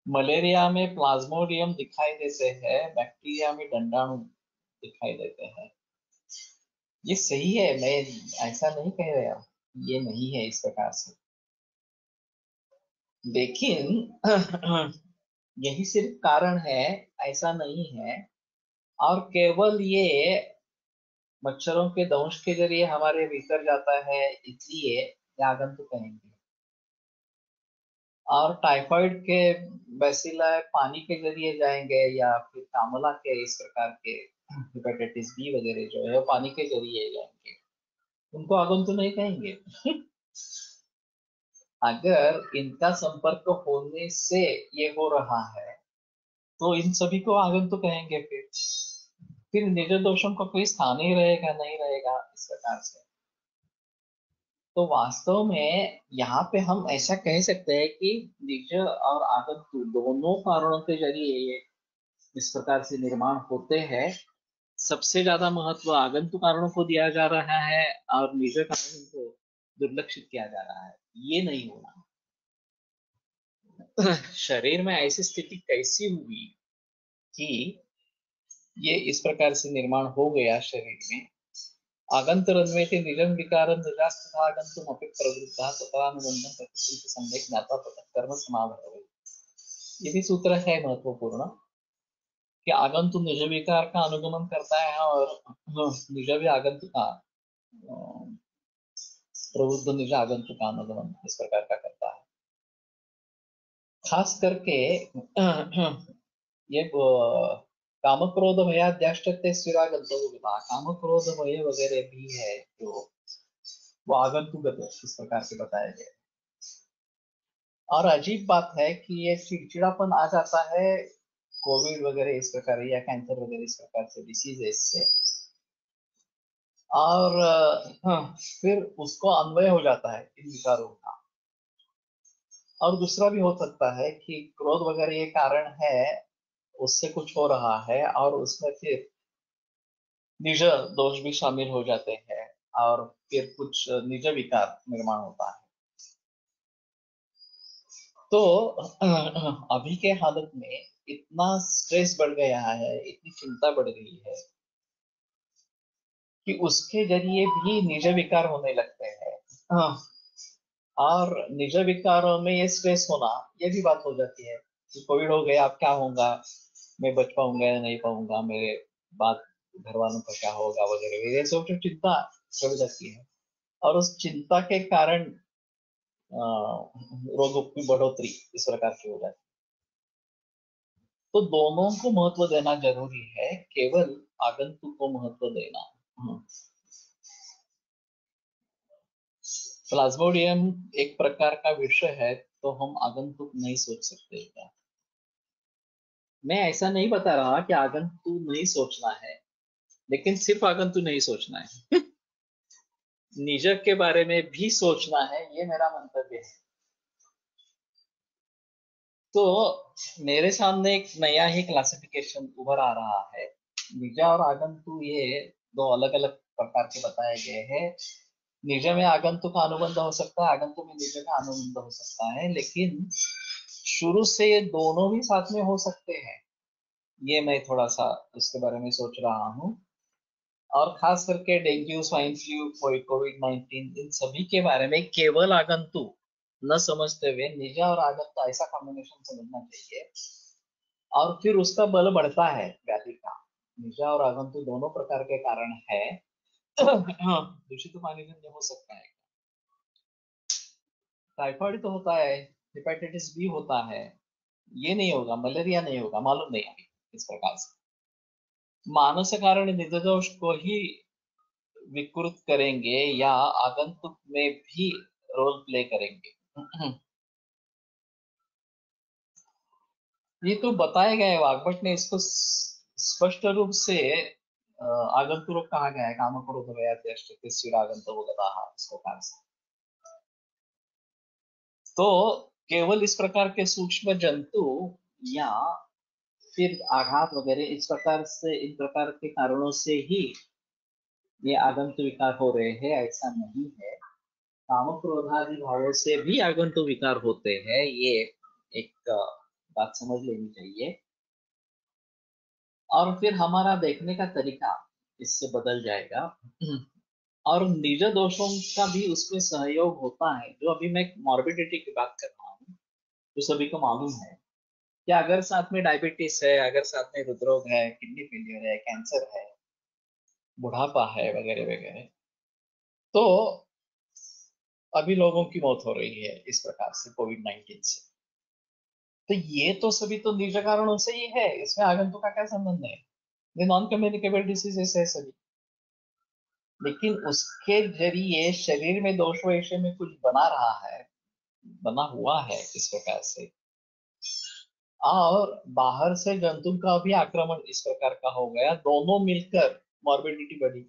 मलेरिया में प्लाज्मोडियम दिखाई देते हैं, बैक्टीरिया में दंडाणु दिखाई देते हैं। ये सही है, मैं ऐसा नहीं कह रहा हूँ, ये नहीं है इस प्रकार से, लेकिन यही सिर्फ कारण है, ऐसा नहीं है। और केवल ये मच्छरों के दंश के जरिए हमारे भीतर जाता है, इसलिए ये आगंतुक कहेंगे। और टाइफाइड के बैसिला पानी के जरिए जाएंगे या फिर कामला के इस प्रकार के हेपेटाइटिस बी वगैरह जो है वो पानी के जरिए जाएंगे, उनको आगंतुक नहीं कहेंगे। अगर इनका संपर्क होने से ये हो रहा है तो इन सभी को आगंतुक कहेंगे। फिर निज दोषों का कोई स्थान ही रहेगा नहीं रहेगा इस प्रकार से। तो वास्तव में यहाँ पे हम ऐसा कह सकते हैं कि निज और आगंतुक दोनों कारणों के जरिए ये इस प्रकार से निर्माण होते हैं। सबसे ज्यादा महत्व आगंतुक कारणों को दिया जा रहा है और निज कारण को दुर्लक्षित किया जा रहा है। ये नहीं होना। शरीर में ऐसी स्थिति कैसी हुई कि ये इस प्रकार से निर्माण हो गया शरीर में। आगंतुरन्वेति निजं विकारं निजास्तथागन्तुमपि प्रवृद्धः तत्रानुबन्धं प्रतिशिल्प सम्यक् ज्ञात्वा ततः कर्म समावरेत्। ये भी सूत्र है महत्वपूर्ण कि आगंतुक निज विकार का अनुगमन करता है और निज भी आगंतुक का प्रवृद्ध निज आगंतुक का अनुगमन इस प्रकार का करता है। खास करके ये काम क्रोध भयाद्याष्टते स्थिरागंतव्यता, काम क्रोध भय वगैरह भी है जो वो आगंतुक इस प्रकार से बताया गया। और अजीब बात है कि ये चिड़चिड़ापन आ जाता है कोविड वगैरह इस प्रकार या कैंसर वगैरह इस प्रकार से डिसीजेस से, और फिर उसको अन्वय हो जाता है इन विकारों का। और दूसरा भी हो सकता है कि क्रोध वगैरह ये कारण है, उससे कुछ हो रहा है और उसमें फिर निज दोष भी शामिल हो जाते हैं और फिर कुछ निज विकार निर्माण होता है। तो अभी के हालत में इतना स्ट्रेस बढ़ गया है, इतनी चिंता बढ़ गई है कि उसके जरिए भी निज विकार होने लगते हैं। हाँ, और निज विकारों में ये स्ट्रेस होना, ये भी बात हो जाती है कि कोविड हो गया, अब क्या होगा, मैं बच पाऊंगा या नहीं पाऊंगा, मेरे बाद घर वालों का क्या होगा वगैरह वगैरह, सब जो चिंता बढ़ जाती है। और उस चिंता के कारण रोगों की बढ़ोतरी इस प्रकार की हो जाती है। तो दोनों को महत्व देना जरूरी है, केवल आगंतुक को महत्व देना। प्लाज्मोडियम एक प्रकार का विषय है, तो हम आगंतुक नहीं सोच सकते क्या? मैं ऐसा नहीं बता रहा कि आगंतुक नहीं सोचना है, लेकिन सिर्फ आगंतुक नहीं सोचना है, निज के बारे में भी सोचना है, ये मेरा मंतव्य है। तो मेरे सामने एक नया ही क्लासिफिकेशन उभर आ रहा है। निज और आगंतुक ये दो अलग अलग प्रकार के बताए गए हैं। निज में आगंतुक का अनुबंध हो सकता है, आगंतुक में निज का अनुबंध हो सकता है, लेकिन शुरू से ये दोनों भी साथ में हो सकते हैं। ये मैं थोड़ा सा उसके बारे में सोच रहा हूँ। और खास करके डेंगू, स्वाइन फ्लू, कोविड-19, इन सभी के बारे में केवल आगंतुक न समझते हुए निज और आगंतुक ऐसा कॉम्बिनेशन समझना चाहिए। और फिर उसका बल बढ़ता है व्याधि का। निज और आगंतुक दोनों प्रकार के कारण है, दूषित पानी जन्य हो सकता है। टाइफाइड तो होता है, हेपेटाइटिस बी होता है, ये नहीं होगा, मलेरिया नहीं होगा, मालूम नहीं अभी इस प्रकार से। मानस कारण निजदोष को ही विकृत करेंगे या आगंतुक में भी रोल प्ले करेंगे। ये तो बताया गया है, वाग्भट ने इसको स्पष्ट रूप से आगंतुक कहा गया है, काम क्रोध आगंतुक इस प्रकार से। तो केवल इस प्रकार के सूक्ष्म जंतु या फिर आघात वगैरह इस प्रकार से, इन प्रकार के कारणों से ही ये आगंतुक विकार हो रहे हैं, ऐसा नहीं है। काम क्रोधादि भावों से भी आगंतुक विकार होते हैं, ये एक बात समझ लेनी चाहिए। और फिर हमारा देखने का तरीका इससे बदल जाएगा। और निज दोषों का भी उसमें सहयोग होता है। जो अभी मैं मॉर्बिडिटी की बात कर रहा हूँ, जो सभी को मालूम है कि अगर साथ में डायबिटीज है, अगर साथ में हृदरोग है, किडनी फेलियर है, कैंसर है, बुढ़ापा है वगैरह वगैरह, तो अभी लोगों की मौत हो रही है इस प्रकार से कोविड-19 से। तो ये तो सभी तो निज कारणों से ही है, इसमें आगंतुक का क्या संबंध है? ये नॉन कम्युनिकेबल डिसीजेस है सभी। लेकिन उसके जरिए शरीर में दोष वैश्य में कुछ बना रहा है, बना हुआ है इस प्रकार से, और बाहर से जंतु का भी आक्रमण इस प्रकार का हो गया, दोनों मिलकर मॉर्बिडिटी बढ़ी,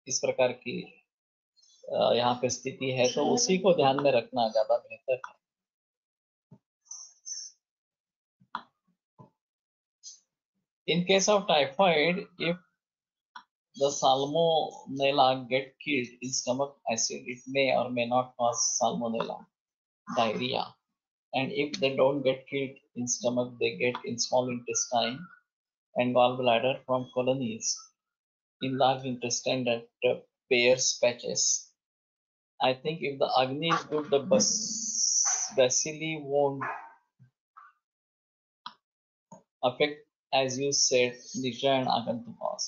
इस प्रकार की यहाँ पे स्थिति है। तो उसी को ध्यान में रखना ज्यादा बेहतर है। In case of typhoid, if the salmonella get killed in stomach acid, it may or may not cause salmonella diarrhea. And if they don't get killed in stomach, they get in small intestine and gallbladder from colonies in large intestine that pairs patches. I think if the Agni is good, the bacilli won't affect, as you said, Nisha and Agantukas.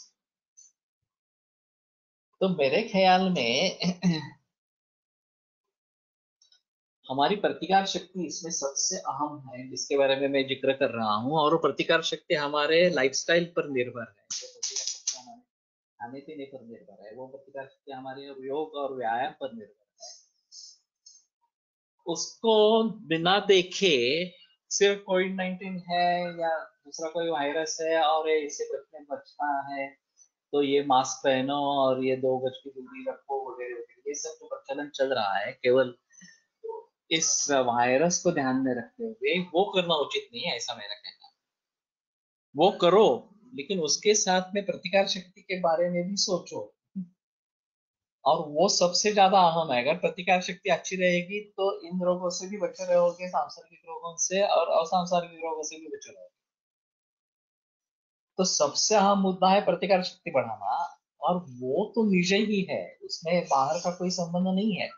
तो मेरे ख्याल में हमारी प्रतिकार शक्ति इसमें सबसे अहम है, जिसके बारे में मैं जिक्र कर रहा हूँ। और प्रतिकार शक्ति हमारे लाइफस्टाइल पर निर्भर है। प्रतिकार शक्ति हमारे खाने पीने पर निर्भर है, वो प्रतिकार शक्ति हमारे योग और व्यायाम पर निर्भर है। उसको बिना देखे सिर्फ कोविड-19 है या दूसरा कोई वायरस है और इससे बचना है तो ये मास्क पहनो और ये 2 गज की दूरी रखो वगैरह वगैरह, ये सब जो प्रचलन चल रहा है केवल इस वायरस को ध्यान में रखते हुए, वो करना उचित नहीं है, ऐसा मेरा कहना है। वो करो, लेकिन उसके साथ में प्रतिकार शक्ति के बारे में भी सोचो, और वो सबसे ज्यादा अहम है। अगर प्रतिकार शक्ति अच्छी रहेगी तो इन रोगों से भी बचे रहोगे, सांसर्गिक रोगों से, और असांसर्गिक रोगों से भी बचे रहोगे। तो सबसे अहम मुद्दा है प्रतिकार शक्ति बढ़ाना, और वो तो निज ही है, उसमें बाहर का कोई संबंध नहीं है।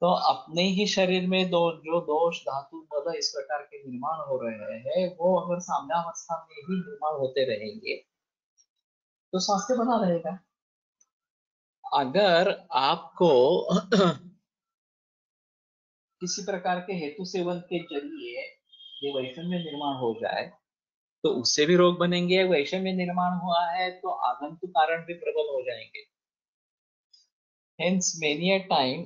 तो अपने ही शरीर में जो दोष धातु मल इस प्रकार के निर्माण हो रहे हैं, वो अगर साम्यावस्था में ही निर्माण होते रहेंगे तो स्वास्थ्य बना रहेगा। अगर आपको किसी प्रकार के हेतु सेवन के जरिए ये वैषम्य निर्माण हो जाए तो उससे भी रोग बनेंगे। वैषम्य निर्माण हुआ है तो आगंतुक कारण भी प्रबल हो जाएंगे। Hence many a time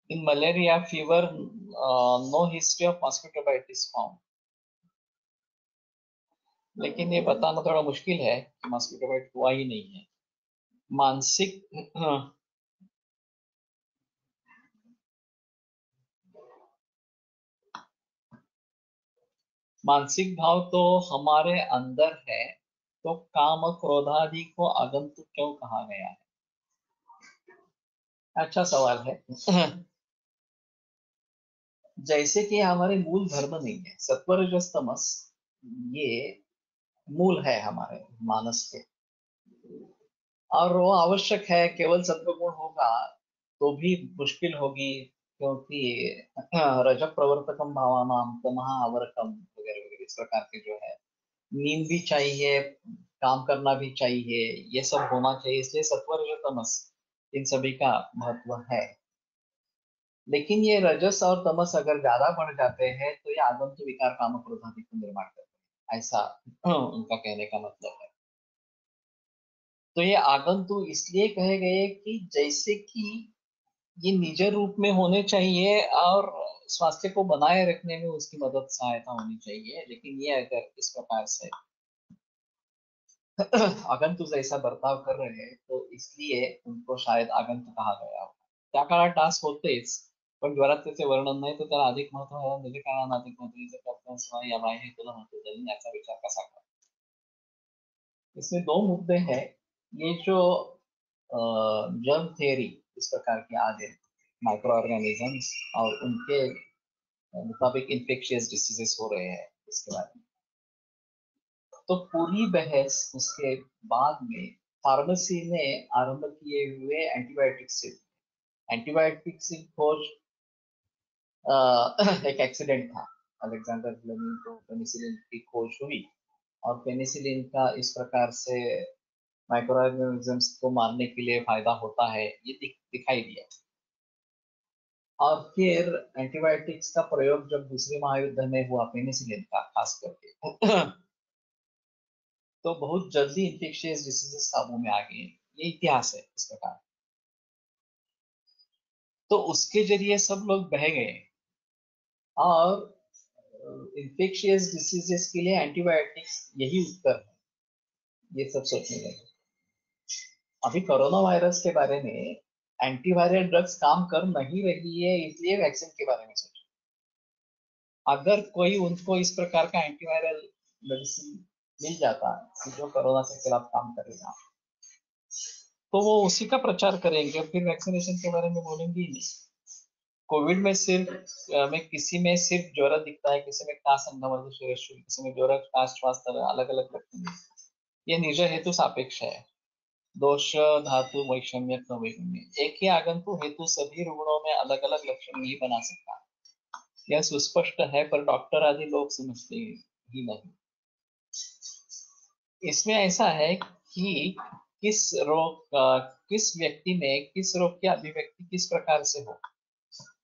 in malaria fever, no history of mosquito bite is found. लेकिन ये बताना थोड़ा मुश्किल है कि मॉस्किटो बाइट हुआ ही नहीं है। मानसिक मानसिक भाव तो हमारे अंदर है, तो काम क्रोधादि को आगंतुक क्यों कहा गया है? अच्छा सवाल है। जैसे कि हमारे मूल धर्म नहीं है, सत्व रजस तमस ये मूल है हमारे मानस के, और वो आवश्यक है। केवल सत्वगुण होगा तो भी मुश्किल होगी, क्योंकि रजक प्रवर्तकम भावानाम तमः आवर्तकम वगैरह इस प्रकार के जो है, नींद भी चाहिए, काम करना भी चाहिए, ये सब होना चाहिए। इसलिए सत्व रजो तमस इन सभी का महत्व है। लेकिन ये रजस और तमस अगर ज्यादा बढ़ जाते हैं तो ये आगंतु विकार काम क्रोध आदि को निर्माण करते हैं, ऐसा उनका कहने का मतलब है। तो ये आगंतु इसलिए कहे गए कि जैसे कि ये निज रूप में होने चाहिए और स्वास्थ्य को बनाए रखने में उसकी मदद सहायता होनी चाहिए, लेकिन ये अगर इस प्रकार से आगंतुक जैसा बर्ताव कर रहे हैं तो इसलिए उनको शायद आगंतुक कहा गया हो। त्या काळात डास होतेच, पण ज्वरात त्याचे वर्णन नाही, तर त्याला अधिक महत्व आहे, म्हणजे कारण अधिक महत्व या बाह्य हेतूला महत्व देणे याचा विचार कसा करा। इसमें दो मुद्दे हैं। ये जो जर्म थ्योरी इस प्रकार की आ गए, माइक्रो ऑर्गेनिजम्स और उनके मुताबिक इन्फेक्शियस डिसीजेस हो रहे हैं, इसके बारे में तो पूरी बहस उसके बाद में फार्मेसी ने आरंभ किए हुए एंटीबायोटिक से, एंटीबायोटिक की खोज एक एक्सीडेंट था। अलेक्जेंडर फ्लेमिंग को पेनिसिलिन की खोज हुई और पेनिसिलिन का इस प्रकार से माइक्रो ऑर्गेनिजम्स को मारने के लिए फायदा होता है, ये दिखाई दिया। और फिर एंटीबायोटिक्स का प्रयोग जब दूसरे महायुद्ध में हुआ, पेनिसिलिन का खास करके तो बहुत जल्दी इन्फेक्शियस डिसीजेस काबू में आ गए। ये इतिहास है इस प्रकार। तो उसके जरिए सब लोग बह गए और इन्फेक्शियस डिसीजेस के लिए एंटीबायोटिक्स यही उत्तर है, ये सब सोचने लगे। अभी कोरोना वायरस के बारे में एंटीवायरल ड्रग्स काम कर नहीं रही है, इसलिए वैक्सीन के बारे में सोचो। अगर कोई उनको इस प्रकार का एंटीवायरल मेडिसिन मिल जाता है जो कोरोना के खिलाफ काम करेगा, तो वो उसी का प्रचार करेंगे और फिर वैक्सीनेशन के बारे में बोलेंगे ही नहीं। कोविड में सिर्फ में किसी में सिर्फ ज्वर दिखता है, किसी में काश अंगमर्द सूर्य, किसी में ज्वर काश श्वास अलग अलग लगते हैं। ये निज हेतु सापेक्ष है। दोष धातु वैषम्य वैगम्य, एक ही आगंतु हेतु सभी रुग्णों में अलग अलग लक्षण नहीं बना सकता। यह सुस्पष्ट है, पर डॉक्टर आदि लोग समझते ही नहीं। इसमें ऐसा है कि किस व्यक्ति में किस रोग की अभिव्यक्ति किस प्रकार से हो,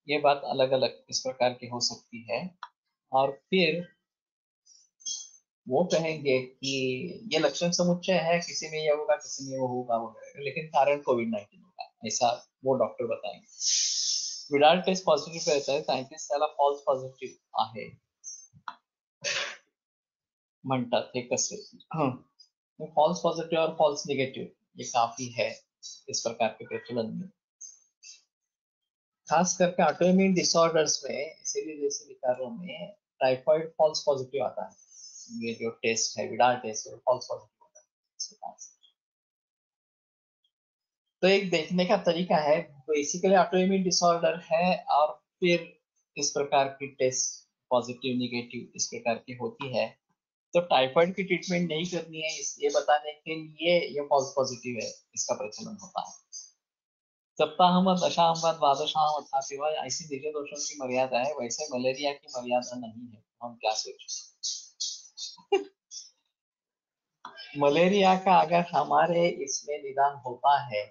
ये बात अलग अलग इस प्रकार की हो सकती है। और फिर वो कहेंगे कि ये लक्षण समुच्चय है, किसी में ये होगा, किसी में वो होगा, लेकिन कारण कोविड-19 होगा, ऐसा वो डॉक्टर बताएंगे। विडाल टेस्ट पॉझिटिव्ह रहता है, सायंटिस्ट त्याला फॉल्स पॉझिटिव्ह आहे म्हणतात। हे कसे फॉल्स पॉजिटिव और फॉल्स नेगेटिव ये काफी है इस प्रकार के प्रचलन में, खास करके ऑटोइम्यून डिसऑर्डर्स में, इसीलिए जैसे विकारों में टाइफाइड फॉल्स पॉजिटिव आता है। ये जो टेस्ट है विडाल टेस्ट है, फॉल्स पॉजिटिव होता है। तो एक देखने का तरीका है, बेसिकली ऑटोइम्यून डिसऑर्डर है और फिर इस प्रकार की टेस्ट पॉजिटिव नेगेटिव इस प्रकार की होती है, तो टाइफाइड की ट्रीटमेंट नहीं करनी है, ये बताने के लिए ये फॉल्स पॉजिटिव है इसका प्रचलन होता है। सप्ताहम दशाम द्वादशाम अथवा ऐसी दिव्य दोषों की मर्यादा है, वैसे मलेरिया की मर्यादा नहीं है। हम क्या सोचें मलेरिया का अगर हमारे इसमें निदान होता है,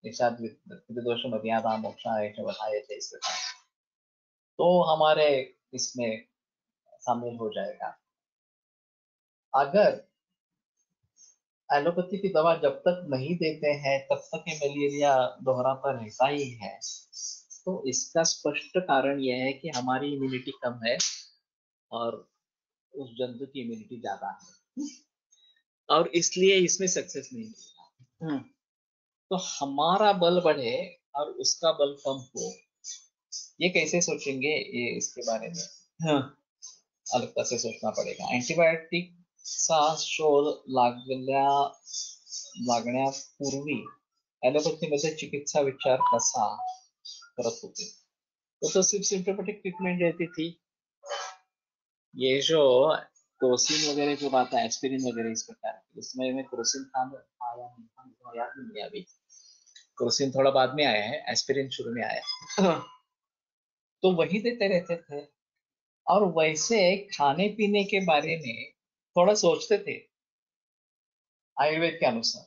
दोष मर्यादा मोक्षा बताए थे इस प्रकार, तो हमारे इसमें शामिल हो जाएगा। अगर एलोपैथी की दवा जब तक नहीं देते हैं तब तक ये मलेरिया दोहराता रहता ही है। तो इसका स्पष्ट कारण यह है कि हमारी इम्यूनिटी कम है और उस जंतु की इम्यूनिटी ज्यादा है, और इसलिए इसमें सक्सेस नहीं मिलेगा। तो हमारा बल बढ़े और उसका बल कम हो, ये कैसे सोचेंगे, ये इसके बारे में अलगता से सोचना पड़ेगा। एंटीबायोटिक चा शोध लागण्यापूर्वी ॲलोपॅथीमध्ये चिकित्सा विचार कसा करत होते, तो सिर्फ सिम्टोमेटिक ट्रीटमेंट रहती थी। ये जो क्रोसिन वगैरह जो बात है, एस्पिरिन वगैरह इस प्रकार, उसमें में क्रोसिन था आया नहीं, याद नहीं है अभी। क्रोसिन थोड़ा बाद में आया है, एस्पिरिन शुरू में आया तो वही देते रहते थे। और वैसे खाने पीने के बारे में थोड़ा सोचते थे आयुर्वेद के अनुसार,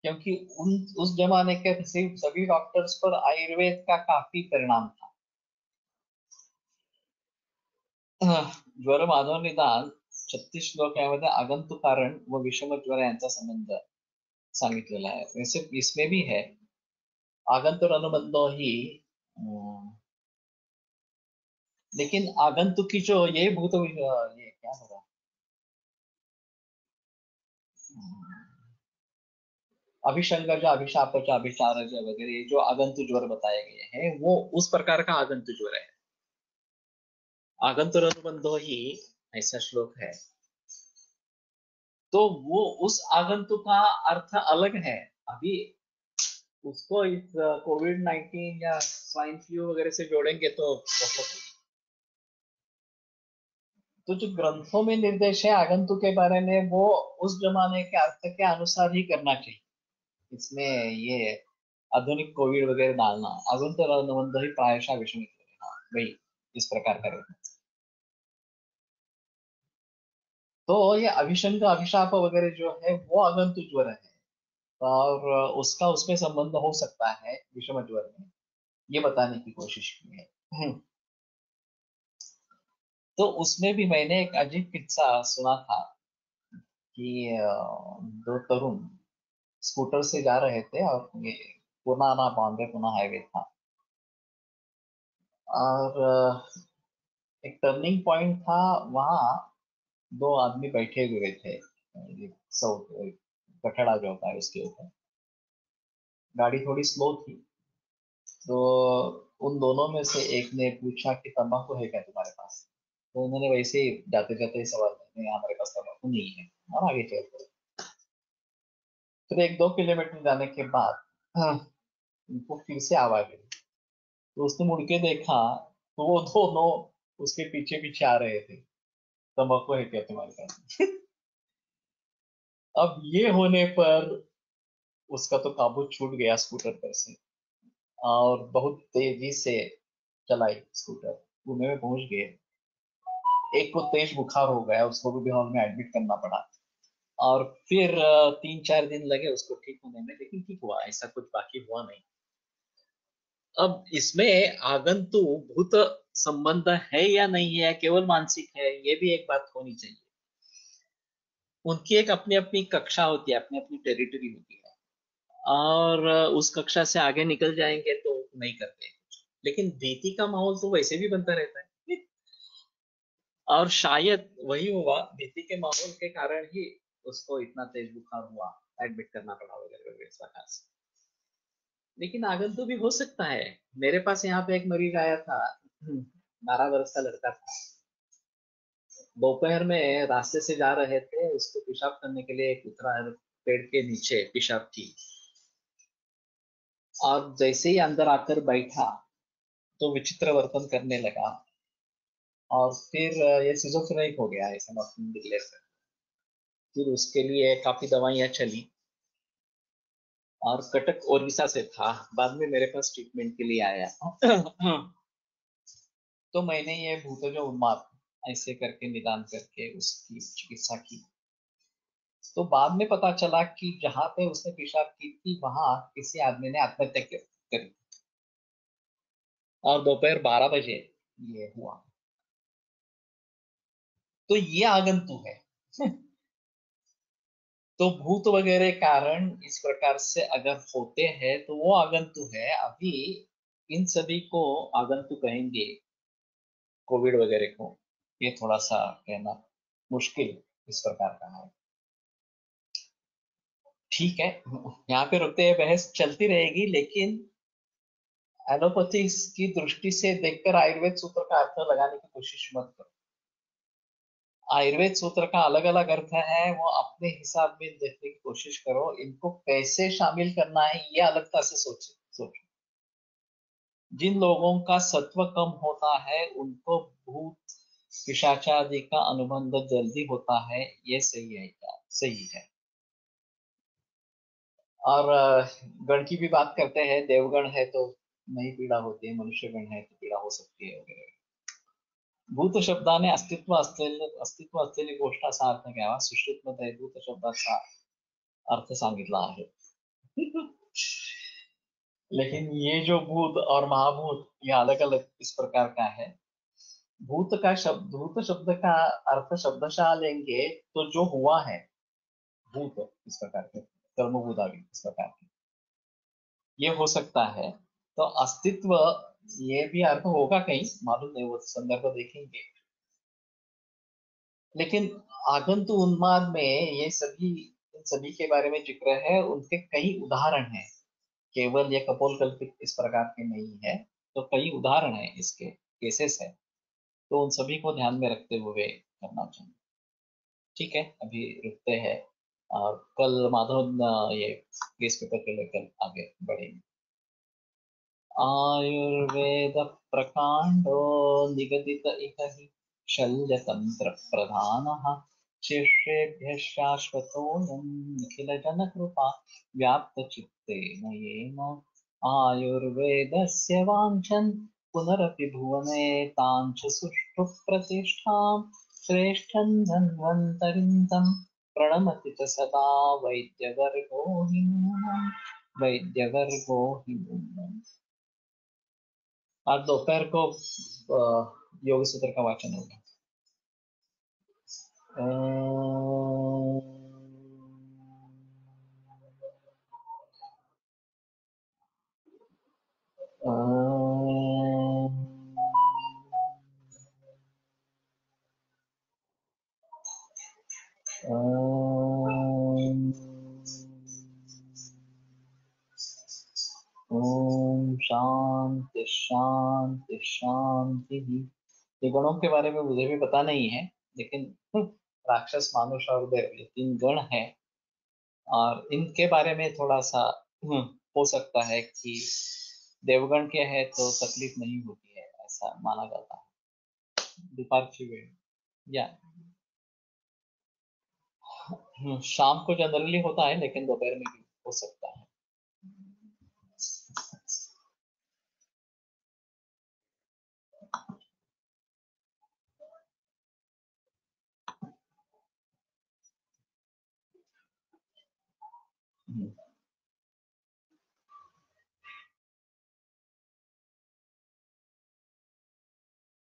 क्योंकि उन उस जमाने के सभी डॉक्टर्स पर आयुर्वेद का काफी परिणाम था. ज्वर माधव निदान 36 श्लोकामध्ये आगंतुक कारण व विषम ज्वर यांचा संबंध सांगितलेला आहे. वैसे इसमें भी है आगंतुक अनुबंधो ही, लेकिन आगंतुक की जो ये भूत ये क्या होगा, अभिशंकर जो अभिशाप जो अभिचार जो वगैरह जो आगंतु ज्वर बताए गए हैं वो उस प्रकार का आगंतु ज्वर है. आगंतुक अनुबंधो ही ऐसा श्लोक है, तो वो उस आगंतुक का अर्थ अलग है. अभी उसको इस कोविड-19 या स्वाइन फ्लू वगैरह से जोड़ेंगे तो बहुत. तो जो ग्रंथों में निर्देश है आगंतुक के बारे में वो उस जमाने के अर्थ के अनुसार ही करना चाहिए. इसमें ये आधुनिक कोविड वगैरह डालना आगंतुक अनुबंध ही प्रायशः विषम वही इस प्रकार का रहता. तो ये अभिशंक अभिशाप वगैरह जो है वो आगंतुक ज्वर है, और उसका उसमें संबंध हो सकता है विषम ज्वर में, ये बताने की कोशिश की है. तो उसमें भी मैंने एक अजीब किस्सा सुना था कि दो तरुण स्कूटर से जा रहे थे और ये पुराना बॉम्बे पुणे हाईवे था, और एक टर्निंग पॉइंट था, वहाँ दो आदमी बैठे हुए थे, सौ कठड़ा जो होता है उसके ऊपर. गाड़ी थोड़ी स्लो थी, तो उन दोनों में से एक ने पूछा कि तंबाकू है क्या तुम्हारे पास. तो उन्होंने वैसे ही जाते जाते ही सवाल किया, नहीं हमारे पास तंबाकू नहीं है, और आगे चल पड़े. फिर 1-2 किलोमीटर जाने के बाद हाँ, उनको फिर से आवाज आई. तो उसने मुड़ के देखा तो वो दोनों उसके पीछे पीछे आ रहे थे, तंबाकू है क्या तुम्हारे पास. अब ये होने पर उसका तो काबू छूट गया स्कूटर पर से, और बहुत तेजी से चलाई स्कूटर. पुणे में पहुंच गए. एक को तेज बुखार हो गया, उसको भी हॉल में एडमिट करना पड़ा, और फिर 3-4 दिन लगे उसको ठीक होने में, लेकिन ठीक हुआ, ऐसा कुछ बाकी हुआ नहीं. अब इसमें आगंतु भूत संबंध है या नहीं है, केवल मानसिक है, ये भी एक बात होनी चाहिए. उनकी एक अपनी अपनी कक्षा होती है, अपनी अपनी टेरिटरी होती है, और उस कक्षा से आगे निकल जाएंगे तो नहीं करते. लेकिन भीति का माहौल तो वैसे भी बनता रहता है, और शायद वही हुआ, भीति के माहौल के कारण ही उसको इतना तेज बुखार हुआ, एडमिट करना पड़ा वगैरह वगैरह इस प्रकार से. लेकिन आगंतुक भी हो सकता है. मेरे पास यहाँ पे एक मरीज आया था, 12 वर्ष का लड़का था. दोपहर में रास्ते से जा रहे थे, उसको पेशाब करने के लिए एक उतरा पेड़ के नीचे पेशाब की, और जैसे ही अंदर आकर बैठा तो विचित्र वर्तन करने लगा, और फिर ये सिजोफ्रेनिक हो गया ऐसा डॉक्टर डिक्लेयर कर. फिर उसके लिए काफी दवाइयां चली, और कटक ओडिशा से था, बाद में मेरे पास ट्रीटमेंट के लिए आया. तो मैंने ये भूतों जो उन्माद ऐसे करके निदान करके उसकी चिकित्सा की. तो बाद में पता चला कि जहां पे उसने पेशाब की थी वहां किसी आदमी ने आत्महत्या करी, और दोपहर 12 बजे ये हुआ. तो ये आगंतुक है. तो भूत वगैरह कारण इस प्रकार से अगर होते हैं तो वो आगंतुक है. अभी इन सभी को आगंतुक कहेंगे, कोविड वगैरह को, ये थोड़ा सा कहना मुश्किल इस प्रकार का है. ठीक है, यहाँ पे रुकते हैं, बहस चलती रहेगी, लेकिन एलोपैथी की दृष्टि से देखकर आयुर्वेद सूत्र का अर्थ लगाने की कोशिश मत करो. आयुर्वेद सूत्र का अलग अलग अर्थ है, वो अपने हिसाब में देखने की कोशिश करो. इनको कैसे शामिल करना है ये अलगता से सोचो. जिन लोगों का सत्व कम होता है उनको भूत पिशाचादि का अनुबंध जल्दी होता है, ये सही है क्या? सही है. और गण की भी बात करते हैं, देवगण है तो नहीं पीड़ा होती है, मनुष्य गण है तो पीड़ा हो सकती है वगैरह. भूत शब्दाने अस्तित्व असलेली गोष्ट असा अर्थ घ्यावा. सुश्रुतमध्ये भूत शब्दाचा अर्थ सांगितला आहे. लेकिन ये जो भूत और महाभूत ये अलग अलग इस प्रकार का है. भूत शब्द का अर्थ शब्दशः लेंगे तो जो हुआ है, भूत इस प्रकार के कर्मभूत आदि इस प्रकार के ये हो सकता है. तो अस्तित्व ये भी अर्थ होगा कहीं, मालूम नहीं, वो संदर्भ देखेंगे. लेकिन आगंतु उन्माद में ये सभी इन सभी के बारे में जिक्र है. उनके कई उदाहरण हैं, केवल ये कपोलकल्पित इस प्रकार के नहीं है. तो कई उदाहरण है, इसके केसेस है. तो उन सभी को ध्यान में रखते हुए करना चाहिए. ठीक है, अभी रुकते हैं और कल माधव ये केस पेपर के लेकर आगे बढ़ेंगे. आयुर्वेद प्रकांडो निगदित इह हि शल्यतंत्र प्रधानः शिष्येभ्यः शाश्वतोऽयं निखिलजनकृपा व्याप्तचित्तेन येन आयुर्वेदस्य वाञ्छन् पुनरपि भुवने ताञ्च सुष्ठु प्रतिष्ठां श्रेष्ठं धन्वन्तरिं तं प्रणमति च सदा वैद्यवर्गो हि नूनम् वैद्यवर्गो हि नूनम्. आज दोपहर को योग सूत्र का वाचन होगा. ओम शांति शांति शांति. ये गणों के बारे में मुझे भी पता नहीं है, लेकिन राक्षस, मानुष और देव ये तीन गण हैं. और इनके बारे में थोड़ा सा हो सकता है कि देवगण के है तो तकलीफ नहीं होती है, ऐसा माना जाता है. दोपहर या शाम को जनरली होता है, लेकिन दोपहर में भी हो सकता है. हम्म.